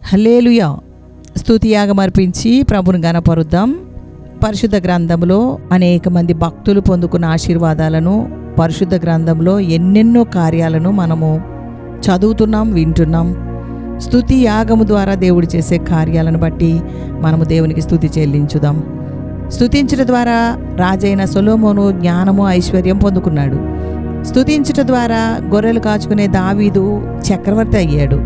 హల్లెలూయా. స్తుతియాగం అర్పించి ప్రభుని గణపరుద్దాం. పరిశుద్ధ గ్రంథంలో అనేక మంది భక్తులు పొందుకున్న ఆశీర్వాదాలను, పరిశుద్ధ గ్రంథంలో ఎన్నెన్నో కార్యాలను మనము చదువుతున్నాం, వింటున్నాం. స్తుతి యాగము ద్వారా దేవుడు చేసే కార్యాలను బట్టి మనము దేవునికి స్తుతి చెల్లించుదాం. స్తుతించుట ద్వారా రాజైన సొలొమోను జ్ఞానము, ఐశ్వర్యం పొందుకున్నాడు. స్తుతించుట ద్వారా గొర్రెలు కాచుకునే దావీదు చక్రవర్తి అయ్యాడు.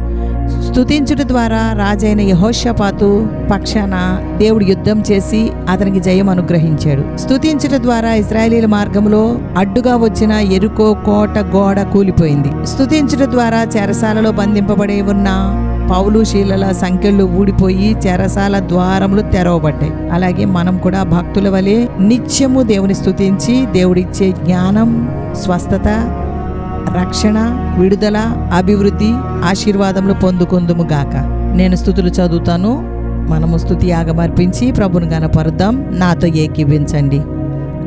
స్తుతించుట ద్వారా రాజైన యెహోషాపాతు పక్షాన దేవుడు యుద్ధం చేసి అతనికి జయం అనుగ్రహించాడు. స్తుతించుట ద్వారా ఇశ్రాయేలీల మార్గంలో అడ్డుగా వచ్చిన యెరికో కోట గోడ కూలిపోయింది. స్తుతించుట ద్వారా చెరసాలలో బంధింపబడి ఉన్న పౌలు శీలల సంఖ్యలు ఊడిపోయి చెరసాల ద్వారములు తెరవబడ్డాయి. అలాగే మనం కూడా భక్తుల వలె నిత్యము దేవుని స్తుతించి దేవుడిచ్చే జ్ఞానం, స్వస్థత, రక్షణ, విడుదల, అభివృద్ధి, ఆశీర్వాదములు పొందుకుందుము గాక. నేను స్తుతులు చదువుతాను. మనము స్తుతి యాగమర్పించి ప్రభుని గణపరుద్దాం. నాతో ఏకీవించండి.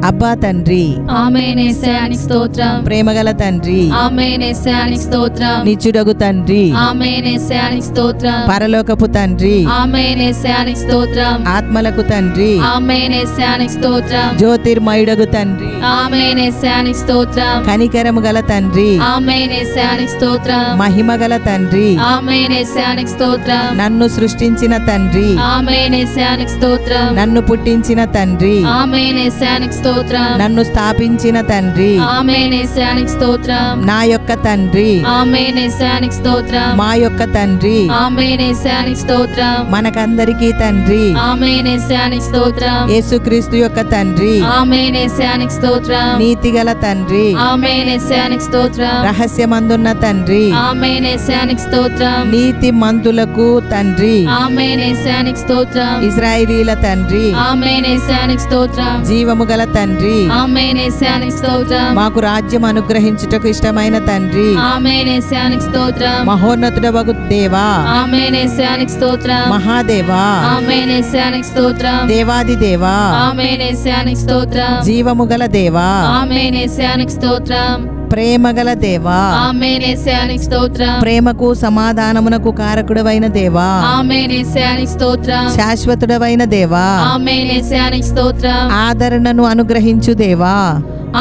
అబ్బా తండ్రి, ఆమేన్. యేసయ్యానికి స్తోత్రం. ప్రేమగల తండ్రి, ఆమేన్. యేసయ్యానికి స్తోత్రం. నిత్యుడగు తండ్రి, ఆమేన్. యేసయ్యానికి స్తోత్రం. పరలోకపు తండ్రి, ఆమేన్. యేసయ్యానికి స్తోత్రం. ఆత్మలకు తండ్రి, ఆమేన్. యేసయ్యానికి స్తోత్రం. జ్యోతిర్మయుడగు తండ్రి, ఆమేన్. యేసయ్యానికి స్తోత్రం. కనికరము గల తండ్రి, ఆమేన్. యేసయ్యానికి స్తోత్రం. మహిమగల తండ్రి, ఆమేన్. యేసయ్యానికి స్తోత్రం. నన్ను సృష్టించిన తండ్రి, ఆమేన్. యేసయ్యానికి స్తోత్రం. నన్ను పుట్టించిన తండ్రి, ఆమేన్. యేసయ్యానికి స్తోత్రం. నన్ను స్థాపించిన తండ్రి, ఆమేన్. యేసయ్యానికి స్తోత్రం. నా యొక్క తండ్రి, ఆమేన్. యేసయ్యానికి స్తోత్రం. మా యొక్క తండ్రి, ఆమేన్. యేసయ్యానికి స్తోత్రం. మనకందరికీ తండ్రి, ఆమేన్. యేసయ్యానికి స్తోత్రం. యేసుక్రీస్తు యొక్క తండ్రి, ఆమేన్. యేసయ్యానికి స్తోత్రం. నీతిగల తండ్రి, ఆమేన్. యేసయ్యానికి స్తోత్రం. రహస్యమందున్న తండ్రి, ఆమేన్. యేసయ్యానికి స్తోత్రం. నీతి మంతులకు తండ్రి, ఆమేన్. యేసయ్యానికి స్తోత్రం. ఇశ్రాయేలీల తండ్రి, ఆమేన్. యేసయ్యానికి స్తోత్రం. జీవము గల తండ్రి, ఆమేన్. యేసయ్యానికి స్తోత్రం. మాకు రాజ్యం అనుగ్రహించుటకు ఇష్టమైన తండ్రి, ఆమేన్. యేసయ్యానికి స్తోత్రం. మహోన్నతుడవగు దేవా, ఆమేన్. యేసయ్యానికి స్తోత్రం. మహాదేవా, ఆమేన్. యేసయ్యానికి స్తోత్రం. దేవాది దేవా, ఆమేన్. యేసయ్యానికి స్తోత్రం. జీవము గల దేవా, ఆమేన్. యేసయ్యానికి స్తోత్రం. ప్రేమగల దేవా, ఆమేన్. యేసయ్యానికి స్తోత్రం. ప్రేమకు సమాధానమునకు కారకుడవైన దేవా, ఆమేన్. యేసయ్యానికి స్తోత్రం. శాశ్వతుడవైన దేవా, ఆమేన్. యేసయ్యానికి స్తోత్రం. ఆదరణను అనుగ్రహించు దేవా,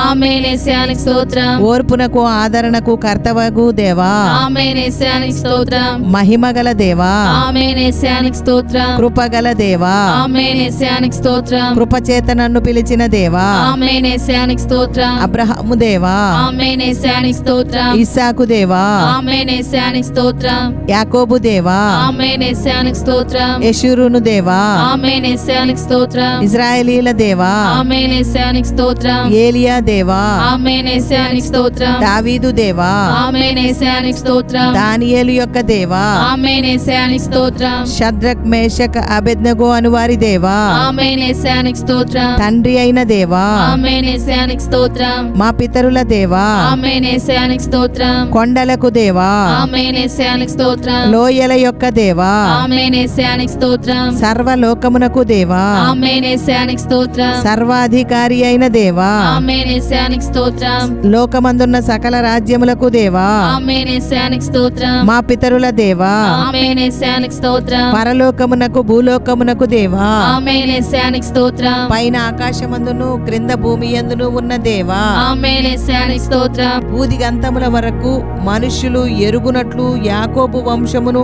ఆమేన్. యేసయ్యానికి స్తోత్రం. ఓర్పునకు ఆదరణకు కర్తవగు దేవా, ఆమేన్. యేసయ్యానికి స్తోత్రం. మహిమగల దేవా, ఆమేన్. యేసయ్యానికి స్తోత్రం. కృపగల దేవా, ఆమేన్. యేసయ్యానికి స్తోత్రం. కృపచేత నన్ను పిలిచిన దేవా, ఆమేన్. యేసయ్యానికి స్తోత్రం. అబ్రహాము దేవా, ఆమేన్. యేసయ్యానికి స్తోత్రం. ఇస్సాకు దేవా, ఆమేన్. యేసయ్యానికి స్తోత్రం. యాకోబు దేవా, ఆమేన్. యేసయ్యానికి స్తోత్రం. యెషూరును దేవా, ఆమేన్. యేసయ్యానికి స్తోత్రం. ఇశ్రాయేలీల దేవా, ఆమేన్. యేసయ్యానికి స్తోత్రం. ఏలియా దేవా, ఆమేన్. యేసయ్యానికి స్తోత్రం. దావీదు దేవా, ఆమేన్. యేసయ్యానికి స్తోత్రం. దానియేలు యొక్క దేవా, ఆమేన్. యేసయ్యానికి స్తోత్రం. షద్రక్, మేషక్, అబేద్నెగో అనువారి దేవా, ఆమేన్. యేసయ్యానికి స్తోత్రం. తండ్రి అయిన దేవా, ఆమేన్. యేసయ్యానికి స్తోత్రం. మా పితరుల దేవా, ఆమేన్. యేసయ్యానికి స్తోత్రం. కొండలకు దేవా, ఆమేన్. యేసయ్యానికి స్తోత్రం. లోయల యొక్క దేవా, ఆమేన్. యేసయ్యానికి స్తోత్రం. సర్వలోకమునకు దేవా, ఆమేన్. యేసయ్యానికి స్తోత్రం. సర్వాధికారి అయిన దేవా, ఆమేన్. యేసయ్యానికి స్తోత్రం. లోకమందున్న సకల రాజ్యములకు దేవా, ఆమేన్. యేసయ్యానికి స్తోత్రం. మా పితరుల దేవా, ఆమేన్. యేసయ్యానికి స్తోత్రం. పరలోకమునకు భూలోకమునకు దేవా, ఆమేన్. యేసయ్యానికి స్తోత్రం. పైన ఆకాశమందును క్రింద భూమి యందును ఉన్న దేవా, ఆమేన్. యేసయ్యానికి స్తోత్రం. భూదిగంతముల వరకు మనుష్యులు ఎరుగునట్లు యాకోబు వంశమును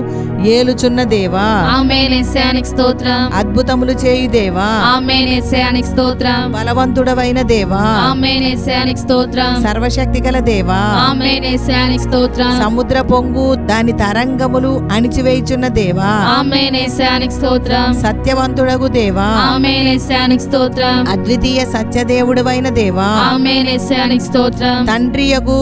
ఏలుచున్న దేవా, ఆమేన్. యేసయ్యానికి స్తోత్రం. అద్భుతములు చేయు దేవా, ఆమేన్. యేసయ్యానికి స్తోత్రం. బలవంతుడవైన దేవా, ఆమేన్. యేసయ్యానికి స్తోత్రం. సర్వశక్తి గల దేవా, ఆమేన్. యేసయ్యానికి స్తోత్రం. సముద్ర పొంగు దాని తరంగములు అణిచివేయుచున్న దేవా, ఆమేన్. యేసయ్యానికి స్తోత్రం. సత్యవంతుడగు దేవా, ఆమేన్. యేసయ్యానికి స్తోత్రం. అద్వితీయ సత్యదేవుడవైన దేవా, ఆమేన్. యేసయ్యానికి స్తోత్రం. తండ్రియగు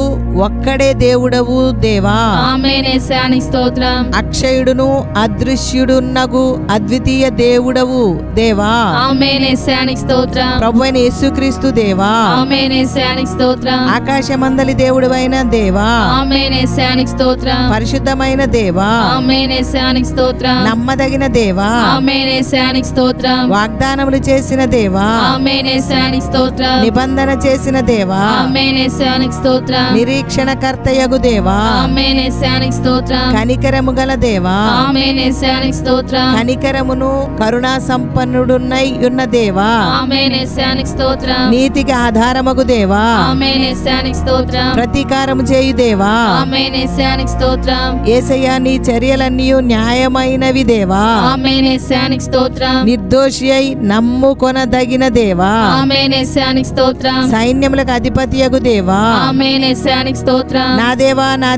ఒక్కడే దేవుడవు దేవా, ఆమేన్. యేసయ్యానికి స్తోత్రం. అక్షయుడును అదృశ్యుడున్నగు అద్వితీయ దేవుడవు దేవా, ఆమేన్. యేసయ్యానికి స్తోత్రం. ప్రభువైన యేసుక్రీస్తు దేవా, ఆమేన్. ఆమేన్ యేసయ్యానికి స్తోత్రం ఆకాశమందలి దేవుడవైన దేవా, ఆమేన్ యేసయ్యానికి స్తోత్రం పరిశుద్ధమైన దేవా, ఆమేన్ యేసయ్యానికి స్తోత్రం నమ్మదగిన దేవా, ఆమేన్ యేసయ్యానికి స్తోత్రం వాగ్దానములు చేసిన దేవా, ఆమేన్ యేసయ్యానికి స్తోత్రం నిబంధన చేసిన దేవా, ఆమేన్ యేసయ్యానికి స్తోత్రం నిరీక్షణ కర్తయగు దేవా, ఆమేన్ యేసయ్యానికి స్తోత్రం కనికరము గల దేవా, ఆమేన్ యేసయ్యానికి స్తోత్రం కనికరమును కరుణా సంపన్నుడున్నై ఉన్న దేవా, ఆమేన్ యేసయ్యానికి స్తోత్రం నీతికి ఆధారమగు దేవా, ఆమేన్ యేసయ్యానికి స్తోత్రం ప్రతీకారము చేయు దేవా, ఆమేన్ యేసయ్యానికి స్తోత్రం యేసయ్యా నీ చర్యలన్నీ న్యాయమైనవి దేవా, ఆమేన్ యేసయ్యానికి స్తోత్రం నిర్దోషి అయి నమ్ముకొనదగిన దేవా, ఆమేన్ యేసయ్యానికి స్తోత్రం సైన్యములకు అధిపతియగు దేవా, ఆమేన్ యేసయ్యానికి స్తోత్రం నా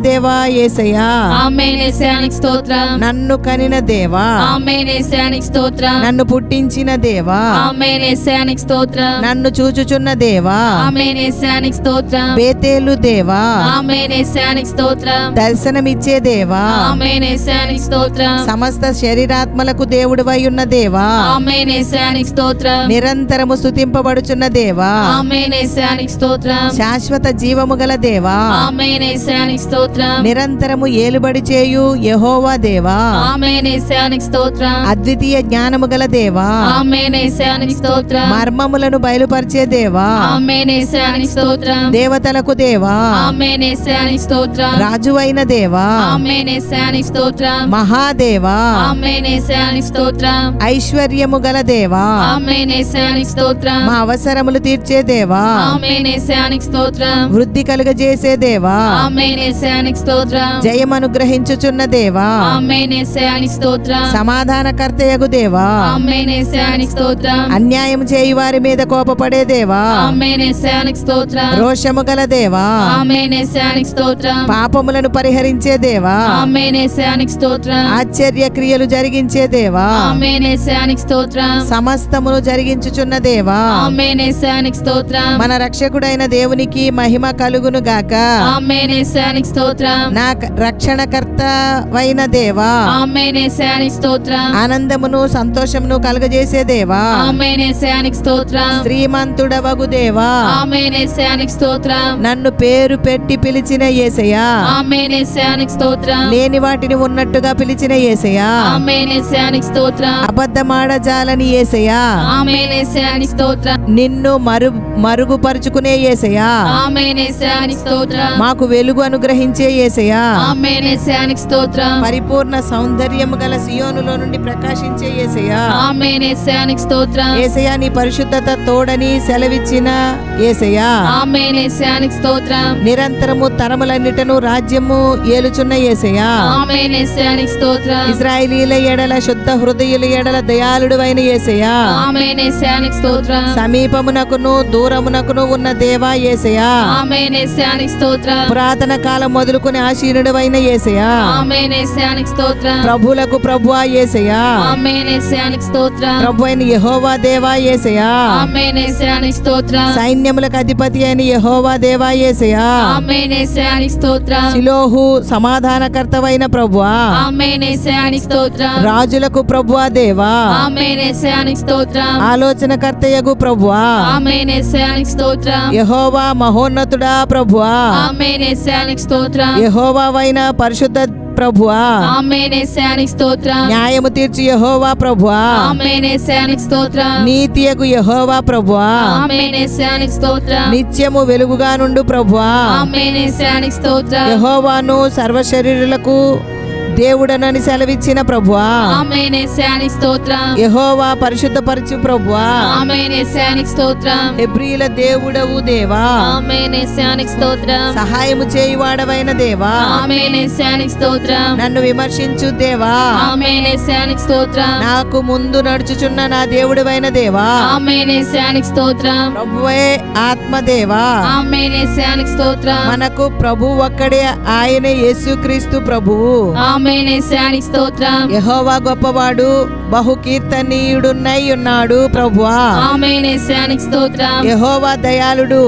దేవా యేసయ్యా, ఆమేన్ యేసయ్యానికి స్తోత్రం నన్ను కనిన దేవా, ఆమేన్ యేసయ్యానికి స్తోత్రం నన్ను పుట్టించిన దేవా, ఆమేన్ యేసయ్యానికి స్తోత్రం నన్ను చూచుచున్న దేవా, ఆమేన్ యేసయ్యానికి స్తోత్రం బేతేలు దేవా, ఆమేన్ యేసయ్యానికి స్తోత్రం దర్శనమిచ్చే దేవా, ఆమేన్ యేసయ్యానికి స్తోత్రం సమస్త శరీరాత్మలకు దేవుడివై ఉన్న దేవా, ఆమేన్ యేసయ్యానికి స్తోత్రం నిరంతరము స్తుతింపబడుచున్న దేవా, ఆమేన్ యేసయ్యానికి స్తోత్రం శాశ్వత జీవము గల దేవా, ఆమేన్ యేసయ్యానికి స్తోత్రం నిరంతరము ఏలుబడి చేయు యెహోవా దేవా, ఆమేన్ యేసయ్యానికి స్తోత్రం అద్వితీయ జ్ఞానము గల దేవా, ఆమేన్ యేసయ్యానికి స్తోత్రం మర్మములను బయలుపరిచే దేవా, ఆమేన్ యేసయ్యానికి స్తోత్రం దేవతలకు దేవా, ఆమేన్ యేసయ్యానికి స్తోత్రం రాజువైన దేవా, ఆమేన్ యేసయ్యానికి స్తోత్రం మహాదేవా, ఆమేన్ యేసయ్యానికి స్తోత్రం ఐశ్వర్యము గల దేవా, ఆమేన్ యేసయ్యానికి స్తోత్రం మా అవసరములు తీర్చే దేవా, ఆమేన్ యేసయ్యానికి స్తోత్రం వృద్ధి కలుగజేసే దేవా, ఆమేన్ యేసయ్యానికి స్తోత్రం జయమనుగ్రహించుచున్న దేవా, ఆమేన్ యేసయ్యానికి స్తోత్రం సమాధానకర్తయగు దేవా, ఆమేన్ యేసయ్యానికి స్తోత్రం అన్యాయం చేయి వారి మీద కోపపడే దేవా, ఆమేన్ యేసయ్యానికి స్తోత్రం రోషము గల దేవా, ఆమేన్ యేసయ్యానికి స్తోత్రం పాపములను పరిహరించే దేవా, ఆమేన్ యేసయ్యానికి స్తోత్రం ఆశ్చర్య క్రియలు జరిగించే దేవా, ఆమేన్ యేసయ్యానికి స్తోత్రం సమస్తమును జరిగించుచున్న దేవా, ఆమేన్ యేసయ్యానికి స్తోత్రం మన రక్షకుడైన దేవునికి మహిమ కలుగును గాక. ఆమేన్ యేసయ్యానికి స్తోత్రం నా రక్షణకర్తవైన దేవా, ఆమేన్ యేసయ్యానికి స్తోత్రం ఆనందమును సంతోషమును కలుగజేసే దేవా, ఆమేన్ యేసయ్యానికి స్తోత్రం శ్రీమంతుడవగు దేవా, ఆమేన్ యేసయ్యానికి స్తోత్రం నన్ను పేరు పెట్టి పిలిచిన యేసయ్యా, ఆమేన్ యేసయ్యానికి స్తోత్రం లేని వాటిని ఉన్నట్టుగా పిలిచిన యేసయ్యా, ఆమేన్ యేసయ్యానికి స్తోత్రం అబద్ధమాడజాలని యేసయ్యా, ఆమేన్ యేసయ్యానికి స్తోత్రం నిన్ను మరుగుపరుచుకునే యేసయ్యా, ఆమేన్ యేసయ్యానికి స్తోత్రం మాకు వెలుగు అనుగ్రహించే యేసయ్యా, ఆమేన్ యేసయ్యానికి స్తోత్రం పరిపూర్ణ సౌందర్యము గల సియోనులో నుండి ప్రకాశించే యేసయ్యా, ఆమేన్ యేసయ్యానికి స్తోత్రం యేసయ్యా నీ పరిశుద్ధత తోడని సెలవిచ్చిన యేసయ్యా, ఆమేన్ యేసయ్యానికి స్తోత్రం నిరంతరము తరములన్నిటను రాజ్యము ఏలుచున్న యేసయ్యా, ఆమేన్ యేసయ్యానికి స్తోత్రం ఇశ్రాయేలీల ఎడల శుద్ధ హృదయుల ఎడల దయాళుడువైన యేసయ్యా, ఆమేన్ యేసయ్యానికి స్తోత్రం సమీపమునకును దూరమునకును ఉన్న దేవా యేసయ్యా, ఆమేన్ యేసయ్యానికి స్తోత్రం పురాతన కాలం మొదలుకొని ఆశీనుడవైన యేసయ్యా, ఆమేన్ యేసయ్యానికి స్తోత్రం ప్రభులకు ప్రభువా యేసయ్యా, ఆమేన్ యేసయ్యానికి స్తోత్రం ప్రభు అయిన యెహోవా దేవా యేసయ్యా, ఆమేన్ యేసయ్యానికి స్తోత్రం సైన్యములకు అధిపతి అయిన యెహోవా దేవా యేసయ్యా, ఆమేన్ యేసయ్యానికి స్తోత్రం శిలోహు సమాధానకర్తవైన ప్రభువా, ఆమేన్ యేసయ్యానికి స్తోత్రం రాజులకు ప్రభువా దేవా, ఆమేన్ యేసయ్యానికి స్తోత్రం ఆలోచనకర్తయగు ప్రభువా, ఆమేన్ యేసయ్యానికి స్తోత్రం యెహోవా మహోన్నతుడా ప్రభువా, ఆమేన్ యేసయ్యానికి స్తోత్రం యెహోవావైన పరిశుద్ధ ప్రభువా, ఆమేన్ యేసయ్యానికి స్తోత్రం న్యాయము తీర్చి యెహోవా ప్రభువా, ఆమేన్ యేసయ్యానికి స్తోత్రం నీతియగు యెహోవా ప్రభువా, ఆమేన్ యేసయ్యానికి స్తోత్రం నిత్యము వెలుగుగా నుండు ప్రభువా, ఆమేన్ యేసయ్యానికి స్తోత్రం యెహోవాను సర్వశరీరులకు దేవుడనని సెలవిచ్చిన ప్రభువా, ఆమేన్ యేసయ్యానికి స్తోత్రం యెహోవా పరిశుద్ధపరచు ప్రభువా, ఆమేన్ యేసయ్యానికి స్తోత్రం హెబ్రీల దేవుడవు దేవా, ఆమేన్ యేసయ్యానికి స్తోత్రం సహాయము చేయువాడవైన దేవా, ఆమేన్ యేసయ్యానికి స్తోత్రం నన్ను విమర్శించు దేవా, ఆమేన్ యేసయ్యానికి స్తోత్రం నాకు ముందు నడుచుచున్న నా దేవుడివైన దేవా, ఆమేన్ యేసయ్యానికి స్తోత్రం ప్రభువే ఆత్మదేవా, ఆమేన్ యేసయ్యానికి స్తోత్రం మనకు ప్రభు ఒక్కడే, ఆయనే యేసుక్రీస్తు ప్రభువు, ఆమేన్ యేసయ్యానికి స్తోత్రం యెహోవా గొప్పవాడు, బహు కీర్తనీయుడున్నై ఉన్నాడు ప్రభువా, ఆమేన్ యేసయ్యానికి స్తోత్రం యెహోవా దయాళుడు,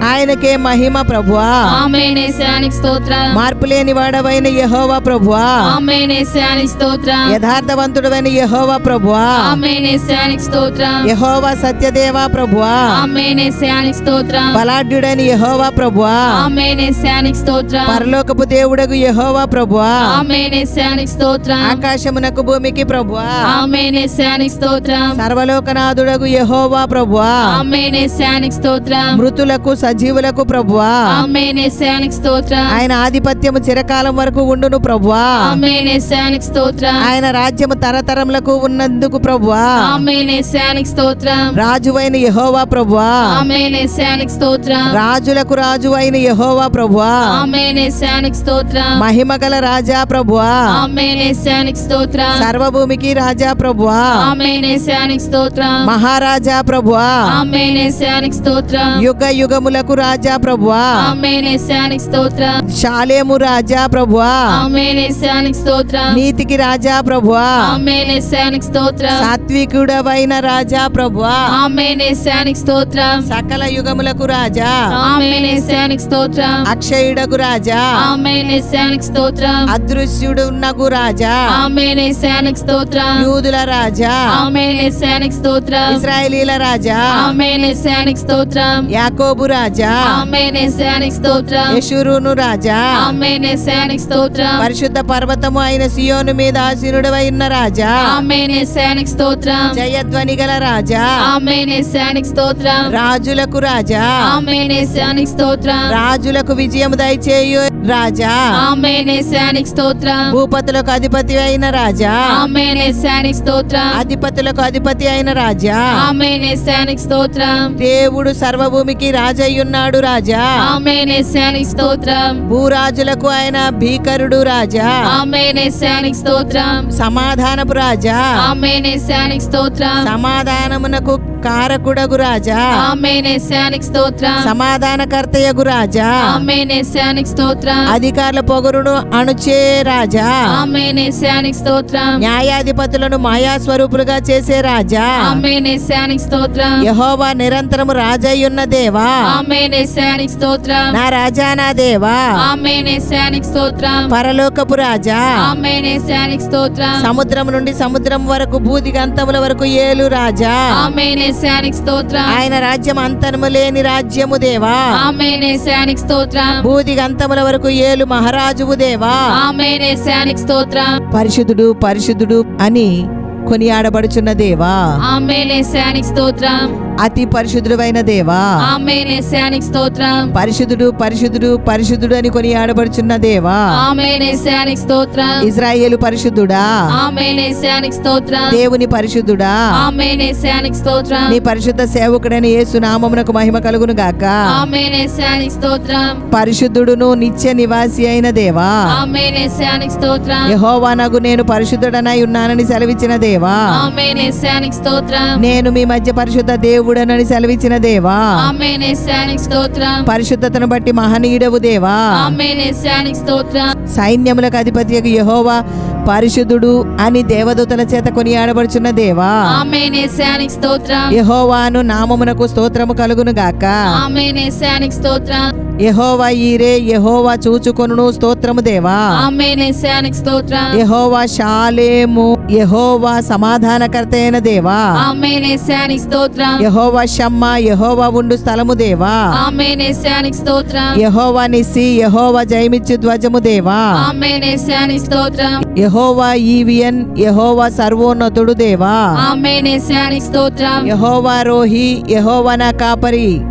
ఆయనకే మహిమ ప్రభువా. ఆమేన్ యేసయ్యానికి స్తోత్రం. మార్పు లేని వాడవైన యెహోవా ప్రభువా. ఆమేన్ యేసయ్యానికి స్తోత్రం. యథార్థవంతుడవైన యెహోవా ప్రభువా. ఆమేన్ యేసయ్యానికి స్తోత్రం. యెహోవా సత్యదేవా ప్రభువా. ఆమేన్ యేసయ్యానికి స్తోత్రం. బలాఢ్యుడైన యెహోవా ప్రభువా. ఆమేన్ యేసయ్యానికి స్తోత్రం. పరలోకపు దేవుడగు యెహోవా ప్రభువా. ఆమేన్ యేసయ్యానికి స్తోత్రం. ఆకాశమునకు భూమికి ప్రభువా. ఆమేన్ యేసయ్యానికి స్తోత్రం. సర్వలోకనాథుడగు యెహోవా ప్రభువా. ఆమేన్ యేసయ్యానికి స్తోత్రం. మృతులకు సజీవులకు ప్రభువా. ఆమేన్ యేసయ్యానికి స్తోత్రం. ఆయన ఆధిపత్యము చిరకాలం వరకు ఉండును ప్రభువా. ఆమేన్ యేసయ్యానికి స్తోత్రం. ఆయన రాజ్యము తరతరములకు ఉన్నందుకు ప్రభువా. ఆమేన్ యేసయ్యానికి స్తోత్రం. రాజువైన యెహోవా ప్రభువా. ఆమేన్ యేసయ్యానికి స్తోత్రం. రాజులకు రాజు అయిన యెహోవా ప్రభువా. ఆమేన్ యేసయ్యానికి స్తోత్రం. మహిమగల రాజా ప్రభువా. ఆమేన్ యేసయ్యానికి స్తోత్రం. సర్వభూమికి రాజా ప్రభువా. ఆమేన్ యేసయ్యానికి స్తోత్రం. మహారాజా ప్రభువా. ఆమేన్ యేసయ్యానికి స్తోత్రం. యుగ యుగములకు రాజా ప్రభువా. ఆమేన్ యేసయ్యానికి స్తోత్రం. షాలేము రాజా ప్రభువా. ఆమేన్ యేసయ్యానికి స్తోత్రం. నీతికి రాజా ప్రభువా. ఆమేన్ యేసయ్యానికి స్తోత్రం. సాత్వికుడవైన రాజా ప్రభువా. ఆమేన్ యేసయ్యానికి స్తోత్రం. సకల యుగములకు రాజా. ఆమేన్ యేసయ్యానికి స్తోత్రం. అక్షయుడగు రాజా. ఆమేన్ యేసయ్యానికి స్తోత్రం. అదృశ్యుడున్నగు రాజా. ఆమేన్ యేసయ్యానికి స్తోత్రం. యూదుల రాజా. ఆమేన్ యేసయ్యానికి స్తోత్రం. ఇశ్రాయేలీల రాజా. ఆమేన్ యేసయ్యానికి స్తోత్రం. యాకోబు రాజా. ఆమేన్ యేసయ్యానికి స్తోత్రం. యెషూరును రాజా. ఆమేన్ యేసయ్యానికి స్తోత్రం. పరిశుద్ధ పర్వతము అయిన సియోను మీద ఆసీనుడవైన రాజా. ఆమేన్ యేసయ్యానికి స్తోత్రం. జయధ్వని గల రాజా. ఆమేన్ యేసయ్యానికి స్తోత్రం. రాజులకు రాజా. ఆమేన్ యేసయ్యానికి స్తోత్రం. రాజులకు విజయము దయచేయు రాజా. ఆమేన్ యేసయ్యానికి స్తోత్రం. భూపతులకు అధిపతి అయిన రాజా. ఆమేన్ యేసయ్యానికి స్తోత్రం. అధిపతులకు అధిపతి అయిన రాజా. ఆమేన్ యేసయ్యానికి స్తోత్రం. దేవుడు సర్వభూమికి రాజయ్యున్నాడు రాజా. ఆమేన్ యేసయ్యానికి స్తోత్రం. భూరాజులకు ఆయన భీకరుడు రాజా. ఆమేన్ యేసయ్యానికి స్తోత్రం. సమాధానపు రాజా. ఆమేన్ యేసయ్యానికి స్తోత్రం. సమాధానమునకు కారకుడగు రాజా. ఆమేన్ యేసయ్యానికి స్తోత్రం. సమాధానకర్తయగు రాజా. ఆమేన్ యేసయ్యానికి స్తోత్రం. అధికారుల పొగరును అణుచే రాజా. ఆమేన్ యేసయ్యానికి స్తోత్రం. న్యాయాధిపతులను మాయాస్వరూపులుగా చేసే రాజా. ఆమేన్ యేసయ్యానికి స్తోత్రం. యెహోవా నిరంతరము రాజయ్యున్న దేవా. ఆమేన్ యేసయ్యానికి స్తోత్రం. నా రాజా నా దేవా. ఆమేన్ యేసయ్యానికి స్తోత్రం. పరలోకపు రాజా. ఆమేన్ యేసయ్యానికి స్తోత్రం. సముద్రం నుండి సముద్రం వరకు భూదిగంతముల వరకు ఏలు రాజా. ఆమేన్ యేసయ్యానికి స్తోత్రం. ఆయన రాజ్యం అంతము లేని రాజ్యము దేవా. ఆమేన్ యేసయ్యానికి స్తోత్రం. భూదిగంతముల వరకు ఏలు మహారాజువు దేవా. ఆమేన్ యేసయ్యానికి స్తోత్రం. పరిశుద్ధుడు పరిశుద్ధుడు అని కొనియాడబడుచున్న దేవా. ఆమేన్ యేసయ్యానికి స్తోత్రం. అతి పరిశుద్ధుడైన దేవా. ఆమేన్ యేసయ్యానికి స్తోత్రం. పరిశుద్ధుడు పరిశుద్ధుడు పరిశుద్ధుడు అని కొనియాడబడుచున్న దేవా. ఆమేన్ యేసయ్యానికి స్తోత్రం. ఇశ్రాయేలు పరిశుద్ధుడా. ఆమేన్ యేసయ్యానికి స్తోత్రం. దేవుని పరిశుద్ధుడా. ఆమేన్ యేసయ్యానికి స్తోత్రం. నీ పరిశుద్ధ సేవకుడైన యేసు నామమునకు మహిమ కలుగును గాక. ఆమేన్ యేసయ్యానికి స్తోత్రం. పరిశుద్ధుడును నిత్య నివాసి అయిన దేవా. ఆమేన్ యేసయ్యానికి స్తోత్రం. యెహోవానగు నేను పరిశుద్ధుడనై ఉన్నానని సెలవిచ్చిన దేవా. ఆమేన్ యేసయ్యానికి స్తోత్రం. నేను మీ మధ్య పరిశుద్ధ దేవుడనని సెలవిచ్చిన దేవా. ఆమేన్ యేసయ్యానికి స్తోత్రం. పరిశుద్ధతను బట్టి మహనీయుడవు దేవా. ఆమేన్ యేసయ్యానికి స్తోత్రం. సైన్యములకు అధిపతి యెహోవా పరిశుద్ధుడు అని దేవదూతల చేత కొనియాడబడుచున్న దేవా. ఆమేన్ యేసయ్యానికి స్తోత్రం. యెహోవాను నామమునకు స్తోత్రము కలుగును గాక. ఆమేన్ యేసయ్యానికి స్తోత్రం. యెహోవా ఈరే యెహోవా చూచుకొనును స్తోత్రము దేవా. ఆమేన్ యేసయ్యానికి స్తోత్రం. యెహోవా షాలేము యెహోవా సమాధానకర్త అయిన దేవా. ఆమేన్ యేసయ్యానికి స్తోత్రం. యెహోవా షమ్మా యెహోవా ఉండు స్థలము దేవా. ఆమేన్ యేసయ్యానికి స్తోత్రం. యెహోవా నిస్సి యెహోవా జయమిచ్చు ధ్వజము దేవా. ఆమేన్ యేసయ్యానికి స్తోత్రం. యెహోవా ఈవియన్ యెహోవా సర్వోన్నతుడు దేవా. ఆమేన్ యేసయ్యానికి స్తోత్రం. యెహోవా రోహి యెహోవా నా కాపరి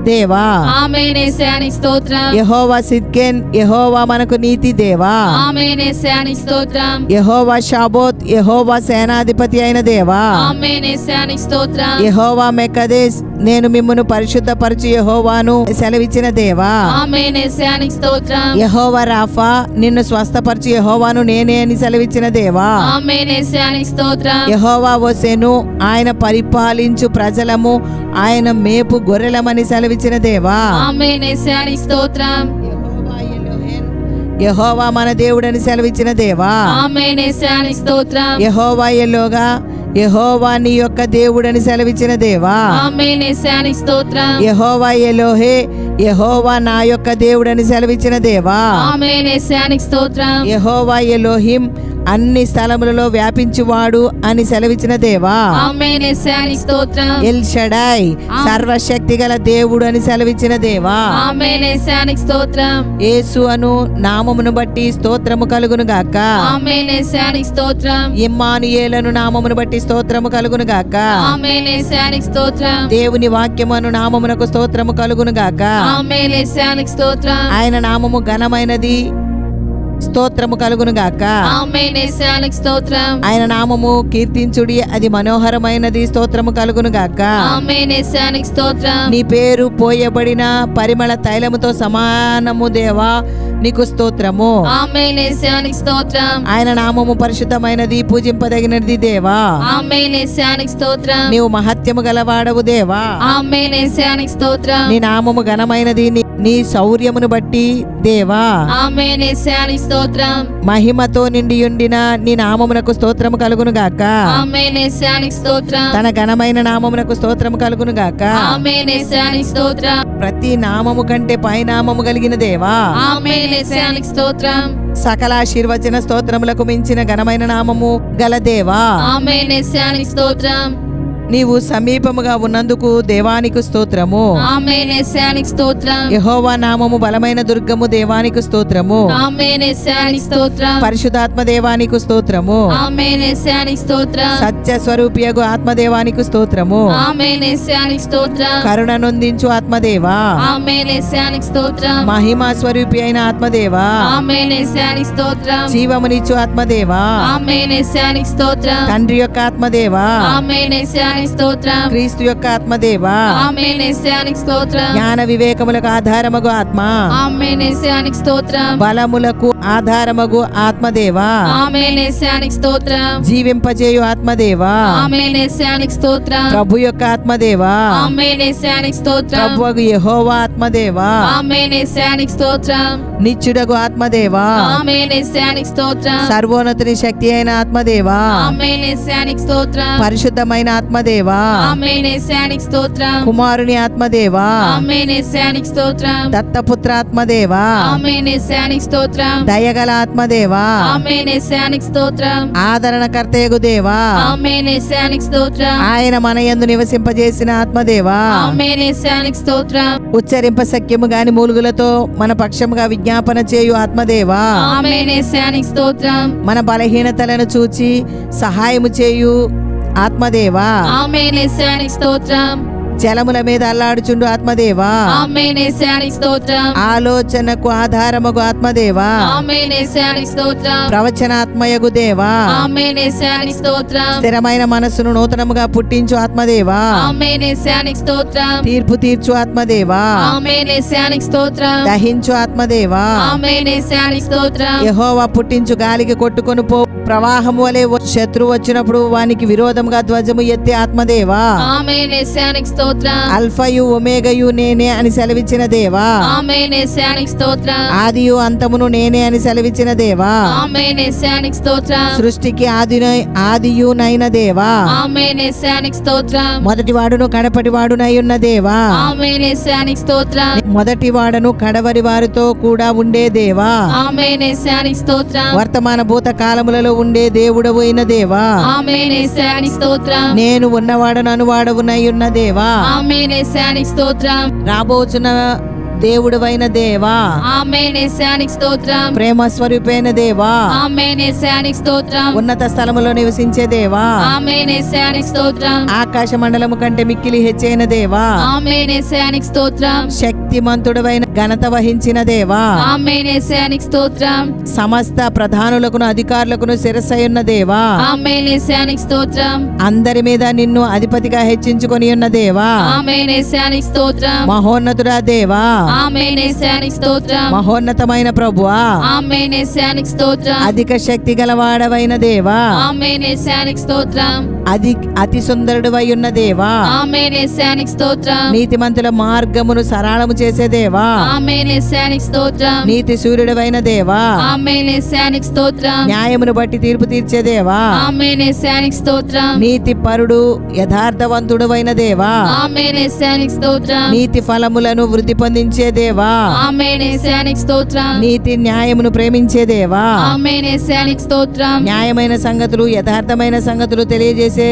దేవా. ఆమేన్ యేసయ్యానికి స్తోత్రం. యెహోవా సిద్కెన్ యెహోవా మనకు నీతి దేవా. ఆమేన్ యేసయ్యానికి స్తోత్రం. యెహోవా షాబోత్ యెహోవా సేనాధిపతి అయిన దేవా. ఆమేన్ యేసయ్యానికి స్తోత్రం. యెహోవా మెకదేశ్ నేను మిమ్మును పరిశుద్ధపరచు యెహోవాను సెలవిచ్చిన దేవా. ఆమేన్ యేసయ్యానికి స్తోత్రం. యెహోవా రాఫా నిన్ను స్వస్థపరచు యెహోవాను నేనే అని సెలవిచ్చిన దేవా. ఆమేన్ యేసయ్యానికి స్తోత్రం. యెహోవా వసెను ఆయన పరిపాలించు ప్రజలము ఆయన మేపు గొర్రెలమని సెలవిచ్చిన దేవా. ఆమేన్ యేసయ్యానికి స్తోత్రం. యెహోవా మన దేవుడని సెలవిచ్చిన దేవా. ఆమేన్ యేసయ్యానికి స్తోత్రం. యెహోవా ఎలోగా యెహోవా నీ యొక్క దేవుడని సెలవిచ్చిన దేవా. ఆమేన్ యేసయ్యానికి స్తోత్రం. యెహోవా ఎలోహే, యెహోవా నా యొక్క దేవుడని సెలవిచ్చిన దేవా. ఆమేన్ యేసయ్యానికి స్తోత్రం. యెహోవా ఎలోహిం, అన్ని స్థలములలో వ్యాపించువాడు అని సెలవిచ్చిన దేవా. ఆమేన్ యేసయ్యానికి స్తోత్రం. ఎల్ షడై, సర్వశక్తి గల దేవుడు అని సెలవిచ్చిన దేవా. ఆమేన్ యేసయ్యానికి స్తోత్రం. యేసు అను నామమును బట్టి స్తోత్రము కలుగును గాక. ఆమేన్ యేసయ్యానికి స్తోత్రం. ఇమ్మానుయేలను నామమును బట్టి స్తోత్రము కలుగును గాక. ఆమేన్ యేసయ్యానికి స్తోత్రం. దేవుని వాక్యమును నామమునకు స్తోత్రము కలుగును గాక. ఆమేన్ యేసయ్యానికి స్తోత్రం. ఆయన నామము ఘనమైనది, స్తోత్రము కలుగును గాక. ఆమేన్ యేసయ్యానికి స్తోత్రం. ఆయన నామము కీర్తించుడి, అది మనోహరమైనది, స్తోత్రము కలుగును గాక. ఆమేన్ యేసయ్యానికి స్తోత్రం. నీ పేరు పోయబడిన పరిమళ తైలముతో సమానము దేవా, నీకు స్తోత్రము. ఆమేన్ యేసయ్యానికి స్తోత్రం. ఆయన నామము పరిశుద్ధమైనది, పూజింపదగినది దేవా. ఆమేన్ యేసయ్యానికి స్తోత్రం. నీవు మహత్యము గలవాడవు దేవా. ఆమేన్ యేసయ్యానికి స్తోత్రం. నీ నామము ఘనమైనది, నీ శౌర్యమును బట్టి దేవా. ఆమేన్ యేసయ్యానికి స్తోత్రం. మహిమతో నిండియుండిన నీ నామమునకు స్తోత్రము కలుగును గాక. ఆమేన్ యేసయ్యానికి స్తోత్రం. తన ఘనమైన నామమునకు స్తోత్రము కలుగును గాక. ఆమేన్ యేసయ్యానికి స్తోత్రం. ప్రతి నామము కంటే పై నామము కలిగిన దేవా. ఆమేన్ యేసయ్యానికి స్తోత్రం. సకల ఆశీర్వచన స్తోత్రములకు మించిన ఘనమైన నామము గల దేవా. ఆమేన్ యేసయ్యానికి స్తోత్రం. నీవు సమీపముగా ఉన్నందుకు దేవానికి స్తోత్రము. ఆమేన్ యేసయ్యానికి స్తోత్రం. యెహోవా నామము బలమైన దుర్గము, దేవానికి స్తోత్రము. ఆమేన్ యేసయ్యానికి స్తోత్రం. పరిశుద్ధాత్మ దేవానికి స్తోత్రము. ఆమేన్ యేసయ్యానికి స్తోత్రం. సత్య స్వరూపియగు ఆత్మదేవానికి స్తోత్రము. ఆమేన్ యేసయ్యానికి స్తోత్రం. కరుణ నొందించు ఆత్మదేవా. ఆమేన్ యేసయ్యానికి స్తోత్రం. మహిమా స్వరూపి అయిన ఆత్మదేవా. ఆమేన్ యేసయ్యానికి స్తోత్రం. జీవమునిచ్చు ఆత్మదేవా. ఆమేన్ యేసయ్యానికి స్తోత్రం. తండ్రి యొక్క ఆత్మదేవా. ఆమేన్ యేసయ్యానికి స్తోత్రం. క్రీస్తు యొక్క ఆత్మదేవా. ఆమేన్ యేసయ్యానికి స్తోత్రం. జ్ఞాన వివేకములకు ఆధారమగు ఆత్మ. ఆమేన్ యేసయ్యానికి స్తోత్రం. బలములకు ఆధారమగు ఆత్మదేవా. ఆమేన్ యేసయ్యానికి స్తోత్రం. జీవింపజేయు ఆత్మదేవా. ఆమేన్ యేసయ్యానికి స్తోత్రం. ప్రభు యొక్క ఆత్మదేవా. ఆమేన్ యేసయ్యానికి స్తోత్రం. ప్రభువగు యెహోవా ఆత్మదేవా. ఆమేన్ యేసయ్యానికి స్తోత్రం. నిత్యుడగు ఆత్మదేవా. ఆమేన్ యేసయ్యానికి స్తోత్రం. సర్వోన్నతుని శక్తి అయిన ఆత్మదేవా. ఆమేన్ యేసయ్యానికి స్తోత్రం. పరిశుద్ధమైన ఆత్మదేవా. ఆమేన్ యేసయ్యానికి స్తోత్రం. కుమారుని ఆత్మదేవా. ఆమేన్ యేసయ్యానికి స్తోత్రం. దత్తపుత్ర ఆత్మదేవా. ఆమేన్ యేసయ్యానికి స్తోత్రం. దయగల ఆత్మదేవా. ఆమేన్ యేసయ్యానికి స్తోత్రం. ఆదరణకర్తయగు దేవా. ఆమేన్ యేసయ్యానికి స్తోత్రం. ఆయన మన యందు నివసింపజేసిన ఆత్మదేవా. ఆమేన్ యేసయ్యానికి స్తోత్రం. ఉచ్చరింప సఖ్యము గాని మూలుగులతో మన పక్షముగా విజ్ఞాపన చేయు ఆత్మదేవా. ఆమేన్ యేసయ్యానికి స్తోత్రం. మన బలహీనతలను చూచి సహాయము చేయు ఆత్మదేవా. ఆమేన్ యేసయ్యానికి స్తోత్రం. జలముల మీద అల్లాడుచుండు ఆత్మదేవా. ఆమేన్ యేసయ్యానికి స్తోత్రం. ఆలోచనకు ఆధారమగు ఆత్మదేవా. ఆమేన్ యేసయ్యానికి స్తోత్రం. ప్రవచనాత్మయగు దేవా. ఆమేన్ యేసయ్యానికి స్తోత్రం. స్థిరమైన మనస్సును నూతనముగా పుట్టించు ఆత్మదేవా. ఆమేన్ యేసయ్యానికి స్తోత్రం. తీర్పు తీర్చు ఆత్మదేవా. ఆమేన్ యేసయ్యానికి స్తోత్రం. దహించు ఆత్మదేవా. ఆమేన్ యేసయ్యానికి స్తోత్రం. యెహోవా పుట్టించు గాలికి కొట్టుకొని పో ప్రవాహము వలె శత్రువు వచ్చినప్పుడు వానికి విరోధముగా ధ్వజము ఎత్తే ఆత్మదేవా. ఆమేన్ యేసయ్యానికి స్తోత్రం. అల్ఫయు ఒమేగయు నేనే అని సెలవిచ్చిన దేవా. ఆమేన్ యేసయ్యానికి స్తోత్రం. ఆదియు అంతమును నేనే అని సెలవిచ్చిన దేవా. ఆమేన్ యేసయ్యానికి స్తోత్రం. సృష్టికి ఆదియునైన దేవా. ఆమేన్ యేసయ్యానికి స్తోత్రం. మొదటివాడును కడపటివాడునై ఉన్న దేవా. ఆమేన్ యేసయ్యానికి స్తోత్రం. మొదటివాడను కడవరి వారితో కూడా ఉండే దేవా. ఆమేన్ యేసయ్యానికి స్తోత్రం. వర్తమాన భూత కాలములలో ఉండే దేవుడవు అయిన దేవా. ఆమేన్ యేసయ్యానికి స్తోత్రం. నేను ఉన్నవాడను అనువాడవునై ఉన్న దేవా. ఆమేన్ యేసయ్యానికి స్తోత్రం. రాబోచున్న దేవుడవైన దేవా. ఆమేన్ యేసయ్యానికి స్తోత్రం. ప్రేమ స్వరూపైన దేవా. ఆమేన్ యేసయ్యానికి స్తోత్రం. ఉన్నత స్థలములో నివసించే దేవా. ఆమేన్ యేసయ్యానికి స్తోత్రం. ఆకాశ మండలము కంటే మిక్కిలి హెచ్చైన దేవా. ఆమేన్ యేసయ్యానికి స్తోత్రం. శక్తిమంతుడవైన ఘనత వహించిన దేవా. ఆమేన్ యేసయ్యానికి స్తోత్రం. సమస్త ప్రధానులకును అధికారులకును శిరస్సయున్న దేవా. ఆమేన్ యేసయ్యానికి స్తోత్రం. అందరి మీద నిన్ను అధిపతిగా హెచ్చించుకొని ఉన్న దేవా. ఆమేన్ యేసయ్యానికి స్తోత్రం. మహోన్నతుడా దేవా. ఆమేన్ యేసయ్యానికి స్తోత్రం. మహోన్నతమైన ప్రభువా. ఆమేన్ యేసయ్యానికి స్తోత్రం. అధిక శక్తి గలవాడవైన దేవా. ఆమేన్ యేసయ్యానికి స్తోత్రం. అతి సుందరుడవై ఉన్న దేవా. ఆమేన్ యేసయ్యానికి స్తోత్రం. నీతిమంతుల మార్గమును సరళము చేసే దేవా. ఆమేన్ యేసయ్యానికి స్తోత్రం నీతి సూర్యుడవైన దేవా, ఆమేన్ యేసయ్యానికి స్తోత్రం న్యాయమును బట్టి తీర్పు తీర్చే దేవా, ఆమేన్ యేసయ్యానికి స్తోత్రం నీతి పరుడు యథార్థవంతుడవైన దేవా, ఆమేన్ యేసయ్యానికి స్తోత్రం నీతి ఫలములను వృద్ధి పొందించే దేవా, ఆమేన్ యేసయ్యానికి స్తోత్రం నీతి న్యాయమును ప్రేమించే దేవా, ఆమేన్ యేసయ్యానికి స్తోత్రం న్యాయమైన సంగతులు యథార్థమైన సంగతులు తెలియజేసే